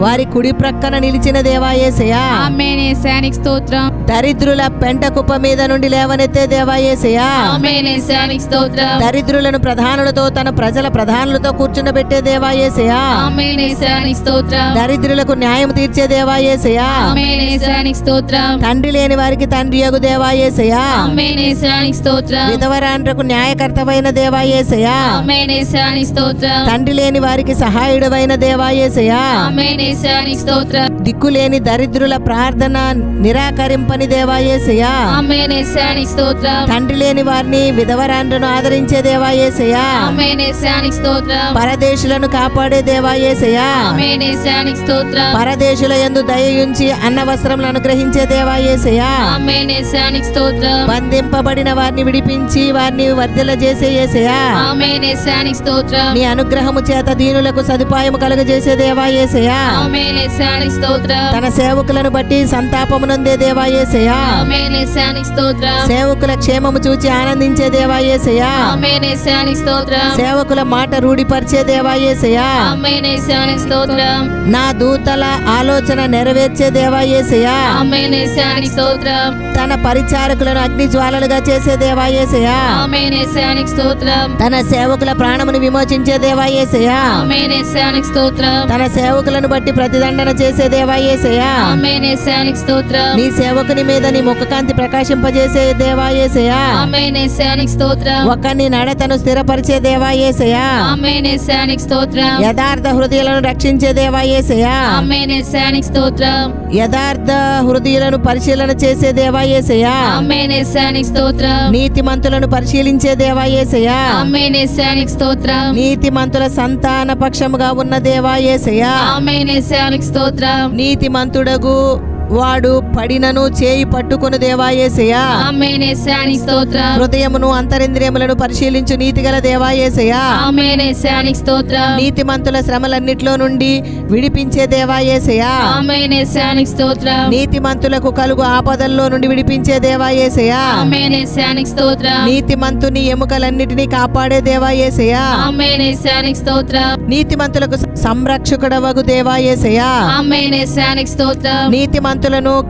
వారి కుడి ప్రక్కన నిలిచిన దేవా యేసయ్యా. ఆమేన్ యేసయ్యానికి స్తోత్రం. దరిద్రుల పెంట కుప్ప మీద నుండి లేవనెత్తే దేవా యేసయ్యా. ఆమేన్ యేసయ్యానికి స్తోత్రం. దరిద్రులను ప్రధానులతో తన ప్రజల ప్రధానులతో కూర్చుండబెట్టే దేవా యేసయ్యా. ఆమేన్ యేసయ్యానికి స్తోత్రం. దరిద్రులకు న్యాయం తీర్చే దేవా యేసయ్యా. ఆమేన్ యేసయ్యానికి స్తోత్రం. తండ్రి లేని వారికి తండ్రి యగు దేవా యేసయ్యా. ఆమేన్ యేసయ్యానికి స్తోత్రం. విధవరాండ్రకు న్యాయకర్తవైన దేవా యేసయ్యా. ఆమేన్ యేసయ్యానికి స్తోత్రం. తండ్రి లేని వారికి సహాయుడవైన దేవా యేసయ్యా. ఆమేన్ యేసయ్యానికి స్తోత్రం. దిక్కులేని దరిద్రుల ప్రార్థన నిరాకరింపని దేవా యేసయ్యా. ఆమేన్ యేసయ్యానికి స్తోత్రం. తండ్రి లేని వారిని విధవరాండ్రను ఆదరించే దేవా యేసయ్యా. ఆమేన్ యేసయ్యానికి స్తోత్రం. పరదేశులను కాపాడే దేవా యేసయ్యా. ఆమేన్ యేసయ్యానికి స్తోత్రం. పరదేశుల యందు దయయుంచి అన్న వస్త్రములు అనుగ్రహించే దేవా యేసయ్యా. ఆమేన్ యేసయ్యానికి స్తోత్రం. బంధింపబడిన వారిని విడిపించి వారిని వర్ధిల్లజేసే యేసయ్యా. ఆమేన్ యేసయ్యానికి స్తోత్రం. నీ అనుగ్రహము చేత దీనులకు సదుపాయము కలుగజేసే దేవా యేసయ్యా. ఆమేన్ యేసయ్యానికి స్తోత్రం. తన సేవకులను బట్టి సంతాపమునందే దేవా యేసయ్యా. యేసయ్యా. ఆమేన్ యేసానికి స్తోత్రం. సేవకుల క్షేమము చూచి ఆనందించే దేవా యేసయ్యా. ఆమేన్ యేసానికి స్తోత్రం. సేవకుల మాట రూఢిపరిచే దేవా యేసయ్యా. ఆమేన్ యేసానికి స్తోత్రం. నా దూతల ఆలోచన నెరవేర్చే దేవా యేసయ్యా. ఆమేన్ యేసానికి స్తోత్రం. తన పరిచారకులను అగ్ని జ్వాలలుగా చేసే దేవా యేసయ్యా. ఆమేన్ యేసానికి స్తోత్రం. తన సేవకుల ప్రాణమును విమోచించే దేవా యేసయ్యా. ఆమేన్ యేసానికి స్తోత్రం. తన సేవకులను బట్టి ప్రతిదండన చేసే దేవా యేసయ్యా. ఆమేన్ యేసానికి స్తోత్రం. నీ సేవకుని మీద నీ ముఖకాంతి ప్రకాశింపజేసే దేవా యేసయ్యా. ఆమేన్ యేసానికి స్తోత్రం. ఒకని నడతను స్థిరపరిచే దేవా యేసయ్యా. ఆమేన్ యేసానికి స్తోత్రం. యథార్థ హృదయాలను రక్షించే దేవా యేసయ్యా. ఆమేన్ యేసానికి స్తోత్రం. యథార్థ హృదయాలను పరిశీలన చేసే దేవా యేసయ్యా. ఆమేన్ యేసానికి స్తోత్రం. నీతిమంతులను పరిశీలించే దేవా యేసయ్యా. ఆమేన్ యేసానికి స్తోత్రం. నీతిమంతుల సంతాన పక్షముగా ఉన్న దేవా యేసయ్యా. ఆమేన్ యేసానికి స్తోత్రం. నీతిమంతుడగు వాడు పడినను చేయి పట్టుకొను దేవా యేసయ్యా. ఆమేన్ యేసానికి స్తోత్రం. హృదయమును అంతరింద్రియములను పరిశీలించు నీతిగల దేవా యేసయ్యా. ఆమేన్ యేసానికి స్తోత్రం. నీతిమంతుల శ్రమలన్నిట్లో నుండి విడిపించే దేవా యేసయ్యా. ఆమేన్ యేసానికి స్తోత్రం. నీతిమంతులకు కలుగు ఆపదల్లో నుండి విడిపించే దేవా యేసయ్యా. ఆమేన్ యేసానికి స్తోత్రం. నీతిమంతుని ఎముకలన్నిటినీ కాపాడే దేవా యేసయ్యా. ఆమేన్ యేసానికి స్తోత్రం. నీతిమంతులకు సంరక్షకుడవగు దేవా యేసయ్యా. ఆమేన్ యేసానికి స్తోత్రం. నీతిమంతులను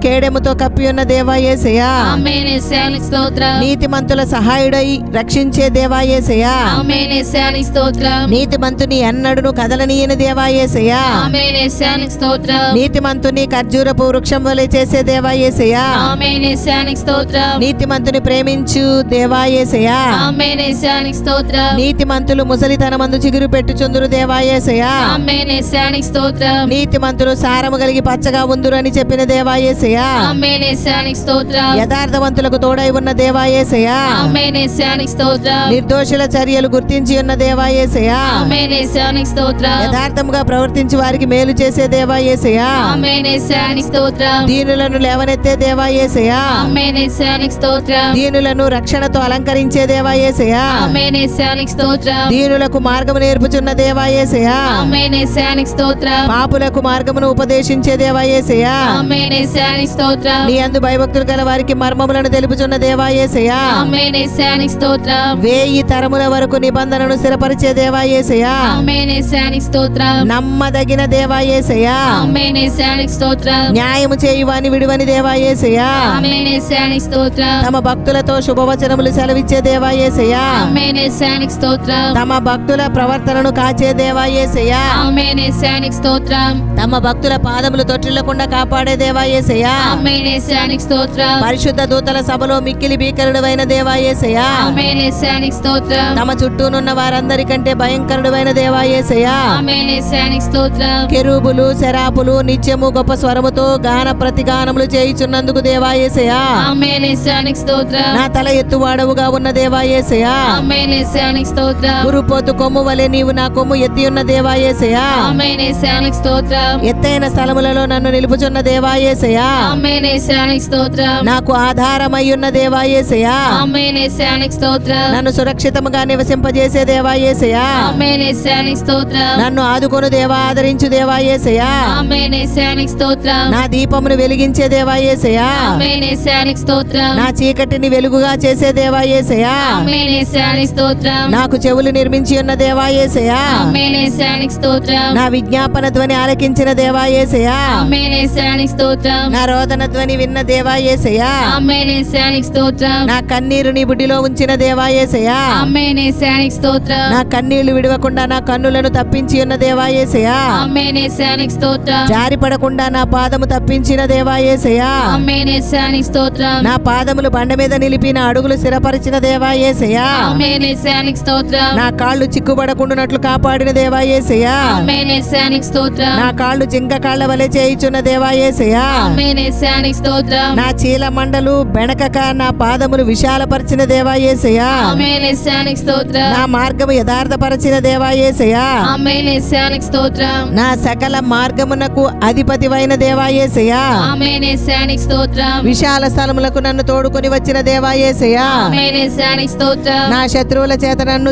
కేడెముతో కప్పి ఉన్న దేవా యేసయ్యా. ఆమేన్ యేసానికి స్తోత్రం. నీతిమంతుల సహాయుడై రక్షించే దేవా యేసయ్యా. ఆమేన్ యేసానికి స్తోత్రం. నీతిమంతుని ఎన్నడును కదలనీయని దేవా యేసయ్యా. ఆమేన్ యేసానికి స్తోత్రం. నీతిమంతుని ఖర్జూరపు వృక్షం వలె చేసే దేవా యేసయ్యా. ఆమేన్ యేసానికి స్తోత్రం. నీతిమంతుని ప్రేమించు దేవా యేసయ్యా. ఆమేన్ యేసానికి స్తోత్రం. నీతిమంతులు ముసలితనమందు చిగురు పెట్టుచుందురు దేవా యేసయ్యా. ఆమేన్ యేసానికి స్తోత్రం. నీతిమంతులు సారము కలిగి పచ్చగా ఉందురు అని చెప్పిన దేవా యేసయ్యా. ఆమేన్ యేసానికి స్తోత్రం. యథార్థవంతులకు తోడై ఉన్న దేవా యేసయ్యా. ఆమేన్ యేసానికి స్తోత్రం. నిర్దోషుల చర్యలు గుర్తించి ఉన్న దేవా యేసయ్యా. ఆమేన్ యేసానికి స్తోత్రం. యథార్థముగా ప్రవర్తించి వారికి మేలు చేసే దేవా యేసయ్యా. ఆమేన్ యేసానికి స్తోత్రం. దీనులను లేవనెత్తే దేవా యేసయ్యా. ఆమేన్ యేసానికి స్తోత్రం. దీనులను రక్షణతో అలంకరించే దేవా యేసయ్యా. ఆమేన్ యేసానికి స్తోత్రం. దీనులకు మార్గము నేర్పుచున్న దేవా యేసయ్యా. ఆమేన్ యేసానికి స్తోత్రం. పాపులకు మార్గమును ఉపదేశించే దేవా యేసయ్యా. ఆమేన్ యేసానికి స్తోత్రం. నీ అందు భయభక్తులు గల వారికి మర్మములను తెలుపుచున్న దేవా యేసయ్యా. ఆమేన్ యేసానికి స్తోత్రం. 1000 తరముల వరకు నిబంధనను స్థిరపరిచే దేవా యేసయ్యా. ఆమేన్ యేసానికి స్తోత్రం. నమ్మదగిన దేవా యేసయ్యా. ఆమేన్ యేసానికి స్తోత్రం. న్యాయము చేయువాని విడువని దేవా యేసయ్యా. ఆమేన్ యేసానికి స్తోత్రం. తమ భక్తులతో శుభవచనములు సెలవిచ్చే దేవా యేసయ్యా. ఆమేన్ యేసానికి స్తోత్రం. తమ భక్తుల ప్రవర్తనను కాచే దేవా యేసయ్యా. ఆమేన్ యేసానికి స్తోత్రం. తమ భక్తుల పాదములు తొట్టిల్లకుండా కాపాడే దేవా యేసయ్యా. ఆమేన్ యేసానికి స్తోత్రం. పరిశుద్ధ దూతల సభలో మిక్కిలి భీకరుడైన దేవా యేసయ్యా. ఆమేన్ యేసానికి స్తోత్రం. తమ చుట్టూనున్న వారందరికంటే భయంకరుడైన దేవా యేసయ్యా. ఆమేన్ యేసానికి స్తోత్రం. కెరూబులు శరాపులు నిత్యము గొప్ప స్వరముతో గాన ప్రతిగానములు చేయుచున్నందుకు దేవా యేసయ్యా. ఆమేన్ యేసానికి స్తోత్రం. నా తల ఎత్తువాడవుగా ఉన్న దేవా యేసయ్యా. ఆమేన్ యేసానికి స్తోత్రం. గురుపోతు కొమ్ము వలె నీవు నా కొమ్ము ఎత్తి ఉన్న దేవా యేసయ్యా. ఆమేన్ యేసానికి స్తోత్రం. ఎత్తైన స్థలములలో నన్ను నిలుపుచున్న దేవా యేసయ్యా. ఆమేన్ యేసానికి స్తోత్రం. నాకు ఆధారమై ఉన్న దేవా యేసయ్యా. ఆమేన్ యేసానికి స్తోత్రం. నన్ను సురక్షితముగా నివసింపజేసే దేవా యేసయ్యా. ఆమేన్ యేసానికి స్తోత్రం. నన్ను ఆదుకొను దేవా, ఆదరించు దేవా యేసయ్యా. ఆమేన్ యేసానికి స్తోత్రం. నా దీపమును వెలిగించే దేవా యేసయ్యా. ఆమేన్ యేసానికి స్తోత్రం. నా చీకటిని వెలుగుగా చేసే దేవా యేసయ్యా. ఆమేన్ యేసానికి స్తోత్రం. నాకు చెవులు నిర్మించి ఉన్న దేవా యేసయ్యా. ఆమేన్ యేసానికి స్తోత్రం. నా విజ్ఞాపన ధ్వని ఆలకించిన దేవా యేసయ్యా. ఆమేన్ యేసానికి స్తోత్రం. నా రోదన ధ్వని విన్న దేవా యేసయ్యా. ఆమేన్ యేసానికి స్తోత్రం. నా కన్నీరు నీ బుడ్డిలో ఉంచిన దేవా యేసయ్యా. ఆమేన్ యేసానికి స్తోత్రం. నా కన్నీళ్లు విడవకుండా నా కన్నులను తప్పించి ఉన్న దేవా యేసయ్యా. ఆమేన్ యేసానికి స్తోత్రం. జారిపడకుండా నా పాదము తప్పించిన దేవా యేసయ్యా. ఆమేన్ యేసానికి స్తోత్రం. నా పాదములు బండ మీద నిలిపి నా అడుగులు స్థిరపరిచిన దేవా యేసయ్యా. ఆమేన్ యేసానికి స్తోత్రం. నా కాళ్ళు చిక్కుబడకుండానట్లు కాపాడిన దేవా యేసయ్యా. ఆమేన్ యేసానికి స్తోత్రం. నా కాళ్ళు జింక కాళ్ళ వలె చేయిచున్న దేవా యేసయ్యా. ఆమేన్ యేసానికి స్తోత్రం. నా చీల మండలు బెణకక నా పాదములు విశాలపరిచిన దేవా యేసయ్యా. ఆమేన్ యేసానికి స్తోత్రం. నా మార్గము యథార్థపరచిన దేవా యేసయ్యా. ఆమేన్ యేసానికి స్తోత్రం. నా సకల మార్గమునకు అధిపతివైన దేవా యేసయ్యా. ఆమేన్ యేసానికి స్తోత్రం. విశాల స్థలములకు నన్ను తోడుకొని వచ్చిన దేవా యేసయ్యా. ఆమేన్ యేసానికి స్తోత్రం. నా శత్రువుల చేత నన్ను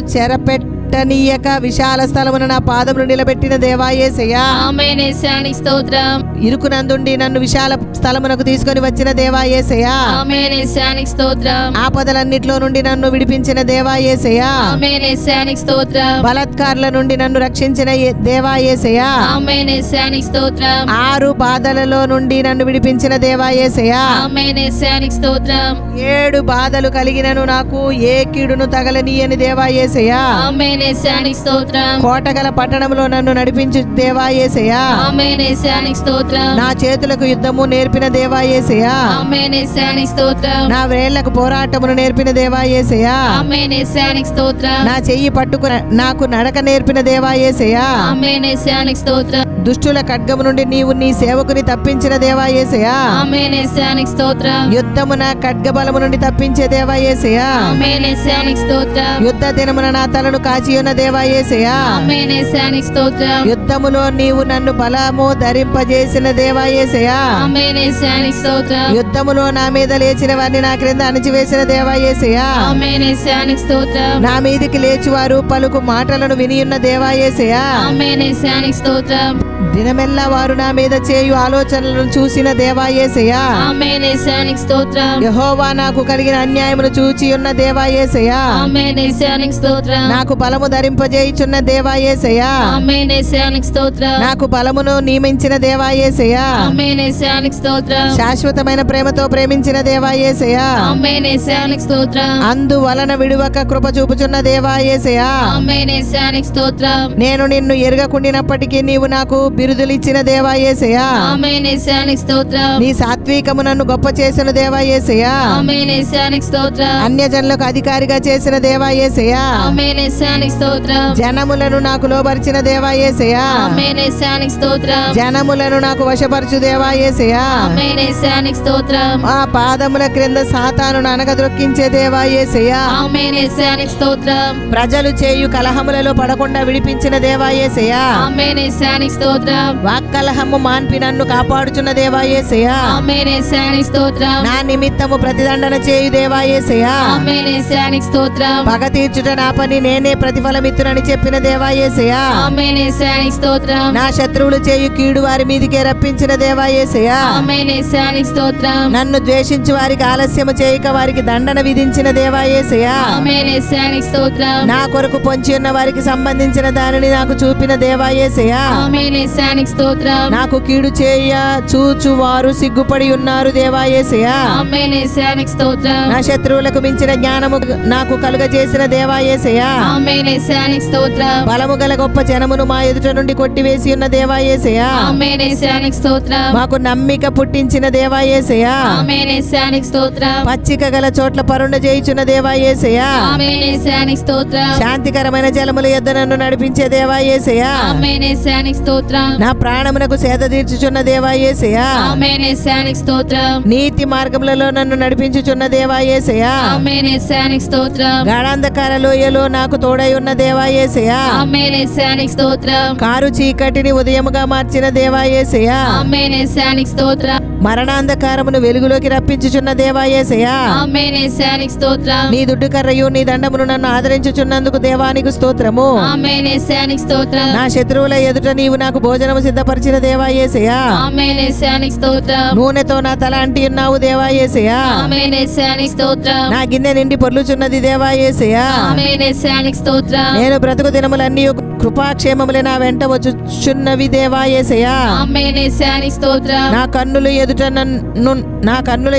పట్టనీయక విశాల స్థలమున నా పాదములు నిలబెట్టిన దేవా యేసయ్యా. ఆమేన్ యేసయ్యానికి స్తోత్రం. ఇరుకునందుండి నన్ను విశాల స్థలమునకు తీసుకొని వచ్చిన దేవా యేసయ్యా. ఆమేన్ యేసయ్యానికి స్తోత్రం. ఆపదలన్నిట్లో నుండి నన్ను విడిపించిన దేవా యేసయ్యా. ఆమేన్ యేసయ్యానికి స్తోత్రం. బలాత్కారుల నుండి నన్ను రక్షించిన దేవా యేసయ్యా. ఆమేన్ యేసయ్యానికి స్తోత్రం. 6 బాధలలో నుండి నన్ను విడిపించిన దేవా యేసయ్యా. ఆమేన్ యేసయ్యానికి స్తోత్రం. 7 బాధలు కలిగినను నాకు ఏ కీడును తగలనీయని దేవా యేసయ్యా. ఆమేన్ యేసయ్యానికి స్తోత్రం. కోటగల పట్టణంలో నన్ను నడిపించు దేవా యేసయ్యా. ఆమేన్ యేసయ్యానికి స్తోత్రం. నా చేతులకు యుద్ధము నేర్పిన దేవా యేసయ్యా. ఆమేన్ యేసయ్యానికి స్తోత్రం. నా వేళ్లకు పోరాటమును నేర్పిన దేవా యేసయ్యా. ఆమేన్ యేసయ్యానికి స్తోత్రం. నా చెయ్యి పట్టుకు నాకు నడక నేర్పిన దేవా యేసయ్యా. ఆమేన్ యేసయ్యానికి స్తోత్రం. దుష్టుల ఖడ్గము నుండి నీవు నీ సేవకుని తప్పించిన దేవా యేసయ్యా. ఆమేన్ యేసయ్యానికి స్తోత్రం. యుద్ధమున ఖడ్గబలము నుండి తప్పించే దేవా యేసయ్యా. ఆమేన్ యేసయ్యానికి స్తోత్రం. యుద్ధ దినమున నా తలను కాచియున్న దేవా యేసయ్యా. ఆమేన్ యేసయ్యానికి స్తోత్రం. యుద్ధములో నీవు నన్ను బలము ధరింపజేసిన దేవా యేసయ్యా. ఆమేన్ యేసయ్యానికి స్తోత్రం. యుద్ధములో నా మీద లేచిన వారిని నా క్రింద అణిచివేసిన దేవా యేసయ్యా. ఆమేన్ యేసయ్యానికి స్తోత్రం. నా మీదికి లేచివారు పలుకు మాటలను వినియున్న దేవా యేసయ్యా. ఆమేన్ యేసయ్యానికి స్తోత్రం. దినమెల్లా వారు నా మీద చేయు ఆలోచనలను చూసిన దేవా యేసయ్యా. ఆమేన్ యేసయ్యానికి స్తోత్రం. యెహోవా నాకు కలిగిన అన్యాయమును చూచి ఉన్న దేవా యేసయ్యా. ఆమేన్ యేసయ్యానికి స్తోత్రం. నాకు బలము ధరింపజేయుచున్న దేవా యేసయ్యా. ఆమేన్ యేసయ్యానికి స్తోత్రం. నాకు బలమును నియమించిన దేవా యేసయ్యా. ఆమేన్ యేసయ్యానికి స్తోత్రం. శాశ్వతమైన ప్రేమతో ప్రేమించిన దేవా యేసయ్యా. ఆమేన్ యేసయ్యానికి స్తోత్రం. అందువలన విడువక కృప చూపుచున్న దేవా యేసయ్యా. ఆమేన్ యేసయ్యానికి స్తోత్రం. నేను నిన్ను ఎరగకుండినప్పటికీ నీవు నాకు బిరుదులిచ్చిన దేవా యేసయ్యా. ఆమేన్ యేసయ్యానికి స్తోత్రం. నీ సాత్వికము నన్ను గొప్ప చేసిన దేవా యేసయ్యా. ఆమేన్ యేసయ్యానికి స్తోత్రం. అన్యజనులకు అధికారిగా చేసిన దేవా యేసయ్యా. ఆమేన్ యేసయ్యానికి స్తోత్రం. జనములను నాకు లోబరిచిన దేవా యేసయ్యా. ఆమేన్ యేసయ్యానికి స్తోత్రం. జనములను నాకు వశపరచు దేవా యేసయ్యా. ఆమేన్ యేసయ్యానికి స్తోత్రం. ఆ పాదముల క్రింద సాతానును అనగదొక్కించే దేవా యేసయ్యా. ఆమేన్ యేసయ్యానికి స్తోత్రం. ప్రజలు చేయు కలహములలో పడకుండా విడిపించిన దేవా యేసయ్యా. ఆమేన్ యేసయ్యానికి స్తోత్రం. వాక్కలహము మాన్పి నన్ను కాపాడుచున్న దేవా యేసయ్యా. ఆమేన్ యేసయ్యానికి స్తోత్రం. నా నిమిత్తము ప్రతిదండన చేయు దేవా యేసయ్యా. ఆమేన్ యేసయ్యానికి స్తోత్రం. పగ తీర్చుట నా పని, నేనే ప్రతిఫలమిత్తునని చెప్పిన దేవా యేసయ్యా. ఆమేన్ యేసయ్యానికి స్తోత్రం. నా శత్రువులు చేయు కీడు వారి మీదికే రప్పించిన దేవా యేసయ్యా. ఆమేన్ యేసయ్యానికి స్తోత్రం. నన్ను ద్వేషించు వారికి ఆలస్యము చేయక వారికి దండన విధించిన దేవా యేసయ్యా. ఆమేన్ యేసయ్యానికి స్తోత్రం. నా కొరకు పొంచి ఉన్న వారికి సంబంధించిన దానిని నాకు చూపిన దేవా యేసయ్యా. ఆమేన్ యేసయ్యానికి స్తోత్రం. నాకు కీడు చేయ చూచు వారు సిగ్గుపడి ఉన్నారు దేవా యేసయ్యా. ఆమేన్ యేసయ్యానికి స్తోత్రం. నా శత్రువులకు మించిన జ్ఞానము నాకు కలుగజేసిన దేవా యేసయ్యా. ఆమేన్ యేసయ్యానికి స్తోత్రం. బలము గల గొప్ప జనమును మా ఎదుట నుండి కొట్టివేసి ఉన్న దేవా యేసయ్యా. ఆమేన్ యేసయ్యానికి స్తోత్రం. మాకు నమ్మిక పుట్టించిన దేవా యేసయ్యా. ఆమేన్ యేసయ్యానికి స్తోత్రం. పచ్చిక గల చోట్ల పరుండ చేయుచున్న దేవా యేసయ్యా. ఆమేన్ యేసయ్యానికి స్తోత్రం. శాంతికరమైన జలముల యొద్ద నన్ను నడిపించే దేవా యేసయ్యా. ఆమేన్ యేసయ్యానికి స్తోత్రం. నా ప్రాణమునకు సేద తీర్చుచున్న దేవా యేసయ్యా. ఆమేన్ యేసయ్యానికి స్తోత్రం. నీతి మార్గములలో నన్ను నడిపించుచున్న దేవా యేసయ్యా. ఆమేన్ యేసయ్యానికి స్తోత్రం. గాఢాంధకార లోయలో నాకు తోడై ఉన్న దేవా యేసయ్యా. ఆమేన్ యేసయ్యానికి స్తోత్రం. కారు చీకటిని ఉదయముగా మార్చిన దేవా యేసయ్యా. ఆమేన్ యేసయ్యానికి స్తోత్రం. మరణాంధకారమును వెలుగులోకి రప్పించుచున్న దేవా యేసయ్యా. ఆమేన్ యేసయ్యానికి స్తోత్రం. నీ దుడ్డు కర్రయు నీ దండమును నన్ను ఆదరించుచున్నందుకు దేవానికి స్తోత్రము. ఆమేన్ యేసయ్యానికి స్తోత్రం. నా శత్రువుల ఎదుట నీవు నాకు భోజనము సిద్ధపరిచిన దేవా యేసయ్యా. ఆమేన్ యేసయ్యానికి స్తోత్రం. నూనెతో నా తల అంటి ఉన్నావు దేవా యేసయ్యా. ఆమేన్ యేసయ్యానికి స్తోత్రం. నా గిన్నె నిండి పొర్లుచున్నది దేవా యేసయ్యా. ఆమేన్ యేసయ్యానికి స్తోత్రం. నేను బ్రతుకు దినములన్నీ కృపాక్షేమములే నా వెంట వచ్చుచున్నవి దేవా యేసయ్యా. ఆమేన్ యేసయ్యానికి స్తోత్రం. నా కన్నుల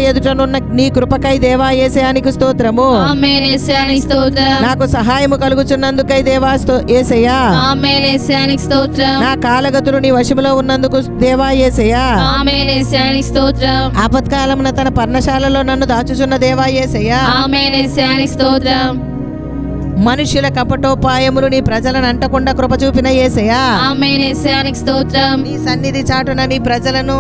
ఎదుటనున్న నీ కృపకై దేవా యేసయ్యానికి స్తోత్రము. ఆమేన్ యేసయ్యానికి స్తోత్రం. నాకు సహాయము కలుగుచున్నందుకై దేవా యేసయ్యా. ఆమేన్ యేసయ్యానికి స్తోత్రం. నా కాలగతులు నీ వశములో ఉన్నందుకు దేవా యేసయ్యా. ఆమేన్ యేసయ్యానికి స్తోత్రం. ఆపత్కాలమున తన పర్ణశాలలో నన్ను దాచుచున్న దేవా యేసయ్యా. ఆమేన్ యేసయ్యానికి స్తోత్రం. మనుష్యుల కపటోపాయములు నీ ప్రజలను అంటకుండా కృప చూపిన యేసయ్యా. ఆమేన్ యేసయ్యానికి స్తోత్రం. నీ సన్నిధి చాటున నీ ప్రజలను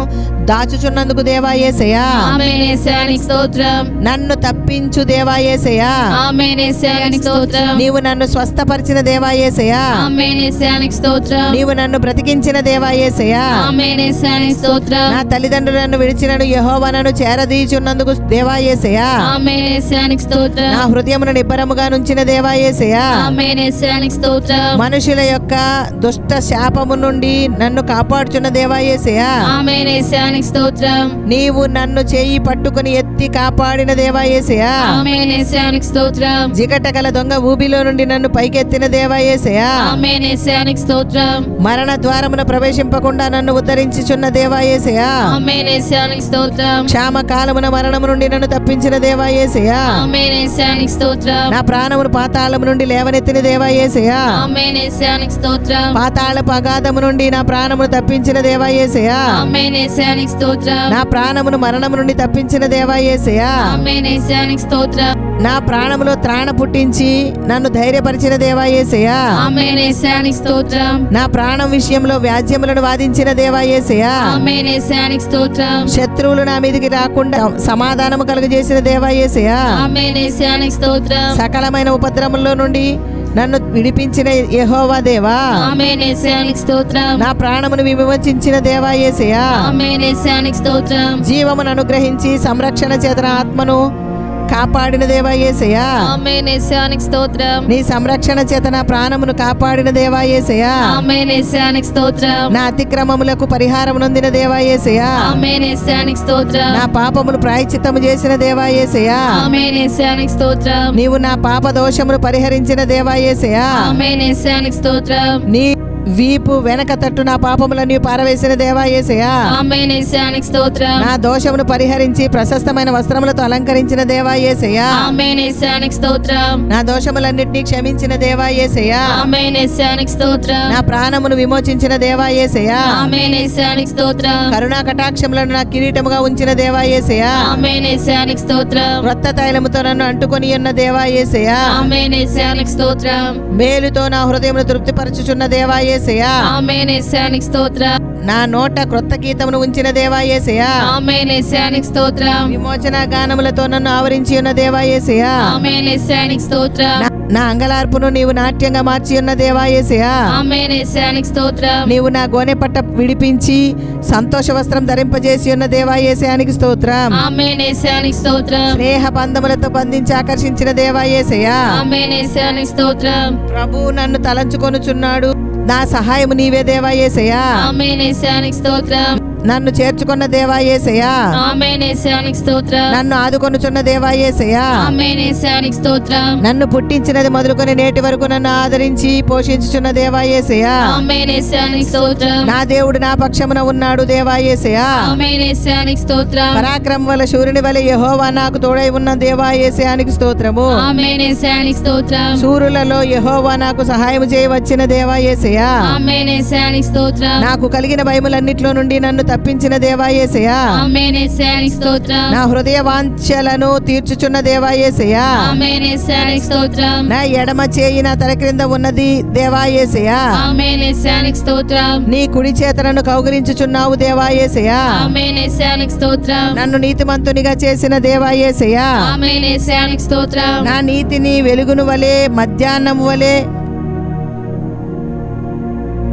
దాచుచున్నందుకు దేవా యేసయ్యా. ఆమేన్ యేసయ్యానికి స్తోత్రం. నన్ను తప్పించు దేవా యేసయ్యా. ఆమేన్ యేసయ్యానికి స్తోత్రం. నీవు నన్ను స్వస్థపరిచిన దేవా యేసయ్యా. ఆమేన్ యేసయ్యానికి స్తోత్రం. నీవు నన్ను బ్రతికించిన దేవా యేసయ్యా. ఆమేన్ యేసయ్యానికి స్తోత్రం. నా తల్లిదండ్రులను విడిచినను యెహోవా నన్ను చేరదీచున్నందుకు దేవా యేసయ్యా. ఆమేన్ యేసయ్యానికి స్తోత్రం. నా హృదయమును నిబ్బరముగా నుంచిన దేవా యేసయ్యా. యేసయ్యా. ఆమేన్ యేసయ్యానికి స్తోత్రం. మనుషుల యొక్క దుష్ట శాపము నుండి నన్ను కాపాడుచున్న దేవా యేసయ్యా. ఆమేన్ యేసయ్యానికి స్తోత్రం. నీవు నన్ను చేయి పట్టుకుని ఎత్తి కాపాడిన దేవా యేసయ్యా. ఆమేన్ యేసయ్యానికి స్తోత్రం. జిగట గల దొంగ ఊబిలో నుండి నన్ను పైకెత్తిన దేవా యేసయ్యా. ఆమేన్ యేసయ్యానికి స్తోత్రం. మరణ ద్వారమున ప్రవేశింపకుండా నన్ను ఉద్ధరించుచున్న దేవా యేసయ్యా. ఆమేన్ యేసయ్యానికి స్తోత్రం. క్షామ కాలమున మరణము నుండి నన్ను తప్పించిన దేవా యేసయ్యా. ఆమేన్ యేసయ్యానికి స్తోత్రం. నా ప్రాణమును పాతాళము నుండి లేవనెత్తిన దేవా యేసయ్యా. ఆమేన్ యేసయ్యానికి స్తోత్రం. పాతాళపు అగాధము నుండి నా ప్రాణమును తప్పించిన దేవా యేసయ్యా. ఆమేన్ యేసయ్యానికి స్తోత్రం. నా ప్రాణమును మరణము నుండి తప్పించిన దేవా యేసయ్యా. ఆమేన్ యేసయ్యానికి స్తోత్రం. నా ప్రాణములో త్రాణ పుట్టించి నన్ను ధైర్యపరిచిన దేవా యేసయ్యా. ఆమేన్ యేసయ్యానికి స్తోత్రం. నా ప్రాణం విషయంలో వ్యాజ్యములను వాదించిన దేవా యేసయ్యా. ఆమేన్ యేసయ్యానికి స్తోత్రం. శత్రువులు నా మీదికి రాకుండా సమాధానము కలుగజేసిన దేవా యేసయ్యా. ఆమేన్ యేసయ్యానికి స్తోత్రం. సకలమైన ఉపద్రవములో నుండి నన్ను విడిపించిన యెహోవా దేవా. ఆమేన్ యేసయ్యానికి స్తోత్రం. నా ప్రాణమును విమోచించిన దేవా యేసయ్యా. ఆమేన్ యేసయ్యానికి స్తోత్రం. జీవమును అనుగ్రహించి సంరక్షణ చేత నా ఆత్మను కాపాడిన దేవా యేసయ్యా. ఆమేన్ యేసయ్యానికి స్తోత్రం. నీ సంరక్షణ చేత నా ప్రాణమును కాపాడిన దేవా యేసయ్యా. ఆమేన్ యేసయ్యానికి స్తోత్రం. నా అతిక్రమములకు పరిహారం నొందిన దేవా యేసయ్యా. ఆమేన్ యేసయ్యానికి స్తోత్రం. నా పాపమును ప్రాయశ్చిత్తము చేసిన దేవా యేసయ్యా. ఆమేన్ యేసయ్యానికి స్తోత్రం. నీవు నా పాప దోషమును పరిహరించిన దేవా యేసయ్యా. ఆమేన్ యేసయ్యానికి స్తోత్రం. నీ వీపు వెనక తట్టు నా పాపములను పారవేసిన దేవా యేసయ్యా. ఆమేన్ యేసయ్యానికి స్తోత్రం. నా దోషమును పరిహరించి ప్రశస్తమైన వస్త్రములతో అలంకరించిన దేవా యేసయ్యా. ఆమేన్ యేసయ్యానికి స్తోత్రం. నా దోషములన్నిటినీ క్షమించిన దేవా యేసయ్యా. ఆమేన్ యేసయ్యానికి స్తోత్రం. నా ప్రాణమును విమోచించిన దేవా యేసయ్యా. ఆమేన్ యేసయ్యానికి స్తోత్రం. కరుణా కటాక్షములను నా కిరీటముగా ఉంచిన దేవా యేసయ్యా. ఆమేన్ యేసయ్యానికి స్తోత్రం. క్రొత్త తైలముతో నన్ను అంటుకొని ఉన్న దేవా యేసయ్యా. ఆమేన్ యేసయ్యానికి స్తోత్రం. మేలుతో నా హృదయమును తృప్తిపరచుచున్న దేవా యేసయ్యా. ఆమేన్ యేసయ్యానికి స్తోత్రం. నా నోట క్రొత్త గీతమును ఉంచిన దేవా యేసయ్యా. ఆమేన్ యేసయ్యానికి స్తోత్రం. విమోచన గానములతో నన్ను ఆవరించి ఉన్న దేవా యేసయ్యా. ఆమేన్ యేసయ్యానికి స్తోత్రం. నా అంగలార్పును నీవు నాట్యంగా మార్చి ఉన్న దేవా యేసయ్యా. ఆమేన్ యేసయ్యానికి స్తోత్రం. నీవు నా గోనె పట్ట విడిపించి సంతోష వస్త్రం ధరింపజేసి ఉన్న దేవా యేసయ్యానికి స్తోత్రం. ఆమేన్ యేసయ్యానికి స్తోత్రం. స్నేహ బంధములతో బంధించి ఆకర్షించిన దేవా యేసయ్యా. ఆమేన్ యేసయ్యానికి స్తోత్రం. ప్రభు నన్ను తలంచుకొనుచున్నాడు. నా సహాయము నీవే దేవా యేసయ్యా. ఆమేన్ యేసయ్యానికి స్తోత్రం. నన్ను చేర్చుకున్న దేవా యేసయ్యా. ఆమేన్ యేసయ్యానికి స్తోత్రం. నన్ను ఆదుకొనుచున్న దేవా యేసయ్యా. ఆమేన్ యేసయ్యానికి స్తోత్రం. నన్ను పుట్టించినది మొదలుకొని నేటి వరకు నన్ను ఆదరించి పోషించుచున్న దేవా యేసయ్యా. ఆమేన్ యేసయ్యానికి స్తోత్రం. నా దేవుడు నా పక్షమున ఉన్నాడు దేవా యేసయ్యా. ఆమేన్ యేసయ్యానికి స్తోత్రం. పరాక్రమం వల్ల శూరుని వల్ల యెహోవా నాకు తోడై ఉన్న దేవా యేసయ్యానికి స్తోత్రము. ఆమేన్ యేసయ్యానికి స్తోత్రం. శూరులలో యెహోవా నాకు సహాయం చేయవచ్చిన దేవా యేసయ్యా. ఆమేన్ యేసయ్యానికి స్తోత్రం. నాకు కలిగిన భయములన్నిట్లో నుండి నన్ను తప్పించిన దేవా యేసయ్యా. ఆమేన్ యేసయ్యానికి స్తోత్రం. నా హృదయ వాంఛలను తీర్చుచున్న దేవా యేసయ్యా. ఆమేన్ యేసయ్యానికి స్తోత్రం. నా ఎడమ చేయి నా తల క్రింద ఉన్నది దేవా యేసయ్యా. ఆమేన్ యేసయ్యానికి స్తోత్రం. నీ కుడి చేతనను కౌగిలించుచున్నావు దేవా యేసయ్యా. ఆమేన్ యేసయ్యానికి స్తోత్రం. నన్ను నీతిమంతునిగా చేసిన దేవా యేసయ్యా. ఆమేన్ యేసయ్యానికి స్తోత్రం. నా నీతిని వెలుగును వలె మధ్యాహ్నం వలె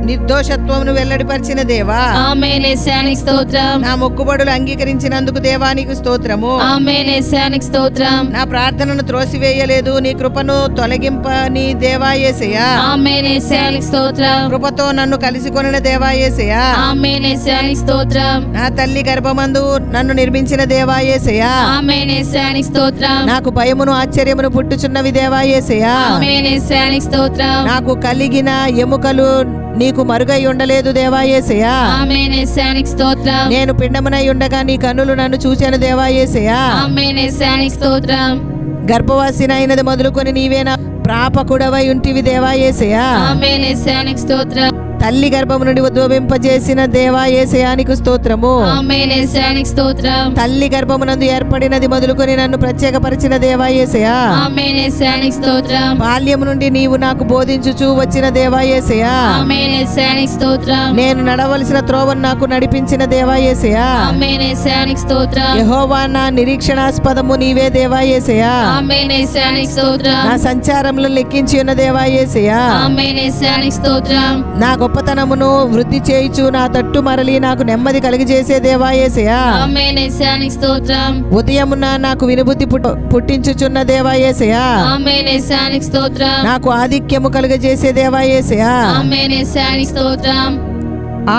నిర్దోషత్వమును వెల్లడిపరిచిన దేవా. ఆమేన్ యేసయ్యానికి స్తోత్రం. నా మొక్కుబడులు అంగీకరించినందుకు దేవానికి స్తోత్రము. ఆమేన్ యేసయ్యానికి స్తోత్రం. నా ప్రార్థనను త్రోసివేయలేదు. నీ కృపను తొలగింపని దేవా యేసయ్యా. ఆమేన్ యేసయ్యానికి స్తోత్రం. కృపతో నన్ను కలిసి కొనిన దేవా యేసయ్యా. ఆమేన్ యేసయ్యానికి స్తోత్రం. నా తల్లి గర్భమందు నన్ను నిర్మించిన దేవా యేసయ్యా. ఆమేన్ యేసయ్యానికి స్తోత్రం. నాకు భయమును ఆశ్చర్యమును పుట్టుచున్నవి దేవా యేసయ్యా. ఆమేన్ యేసయ్యానికి స్తోత్రం. నాకు కలిగిన ఎముకలు నీకు మరుగై ఉండలేదు దేవా యేసయ్యా. ఆమేన్ యేసయ్యానికి స్తోత్రం. నేను పిండమునై ఉండగా నీ కన్నులు నన్ను చూచాను దేవా యేసయ్యా. ఆమేన్ యేసయ్యానికి స్తోత్రం. గర్భవాసినైనది మొదలుకొని నీవే నా ప్రాపకుడవై ఉంటివి దేవా యేసయ్యా. ఆమేన్ యేసయ్యానికి స్తోత్రం. తల్లి గర్భము నుండి ఉద్భవింపజేసిన దేవా యేసయ్యానికి స్తోత్రము. ఆమేన్ యేసయ్యానికి స్తోత్రం. తల్లి గర్భమునందు ఏర్పడినది మొదలుకొని నన్ను ప్రత్యేకపరిచిన దేవా యేసయ్యా. ఆమేన్ యేసయ్యానికి స్తోత్రం. బాల్యము నుండి నీవు నాకు బోధించుచూ వచ్చిన దేవా యేసయ్యా. ఆమేన్ యేసయ్యానికి స్తోత్రం. నేను నడవలసిన త్రోవను నాకు నడిపించిన దేవా యేసయ్యా. ఆమేన్ యేసయ్యానికి స్తోత్రం. యెహోవా నా నిరీక్షణాస్పదము నీవే దేవా యేసయ్యా. ఆమేన్ యేసయ్యానికి స్తోత్రం. నా సంచారములను లెక్కించి ఉన్న దేవా యేసయ్యా. ఆమేన్ యేసయ్యానికి స్తోత్రం. నా గొప్ప గొప్పతనమును వృద్ధి చేయుచు నా తట్టు మరలి నాకు నెమ్మది కలిగజేసే దేవా యేసయ్యా. ఆమేన్ యేసయ్యానికి స్తోత్రం. ఉదయమున నాకు వినుబుద్ధి పుట్టించుచున్న దేవా యేసయ్యా. ఆమేన్ యేసయ్యానికి స్తోత్రం. నాకు ఆధిక్యము కలుగజేసే దేవా యేసయ్యా. ఆమేన్ యేసయ్యానికి స్తోత్రం.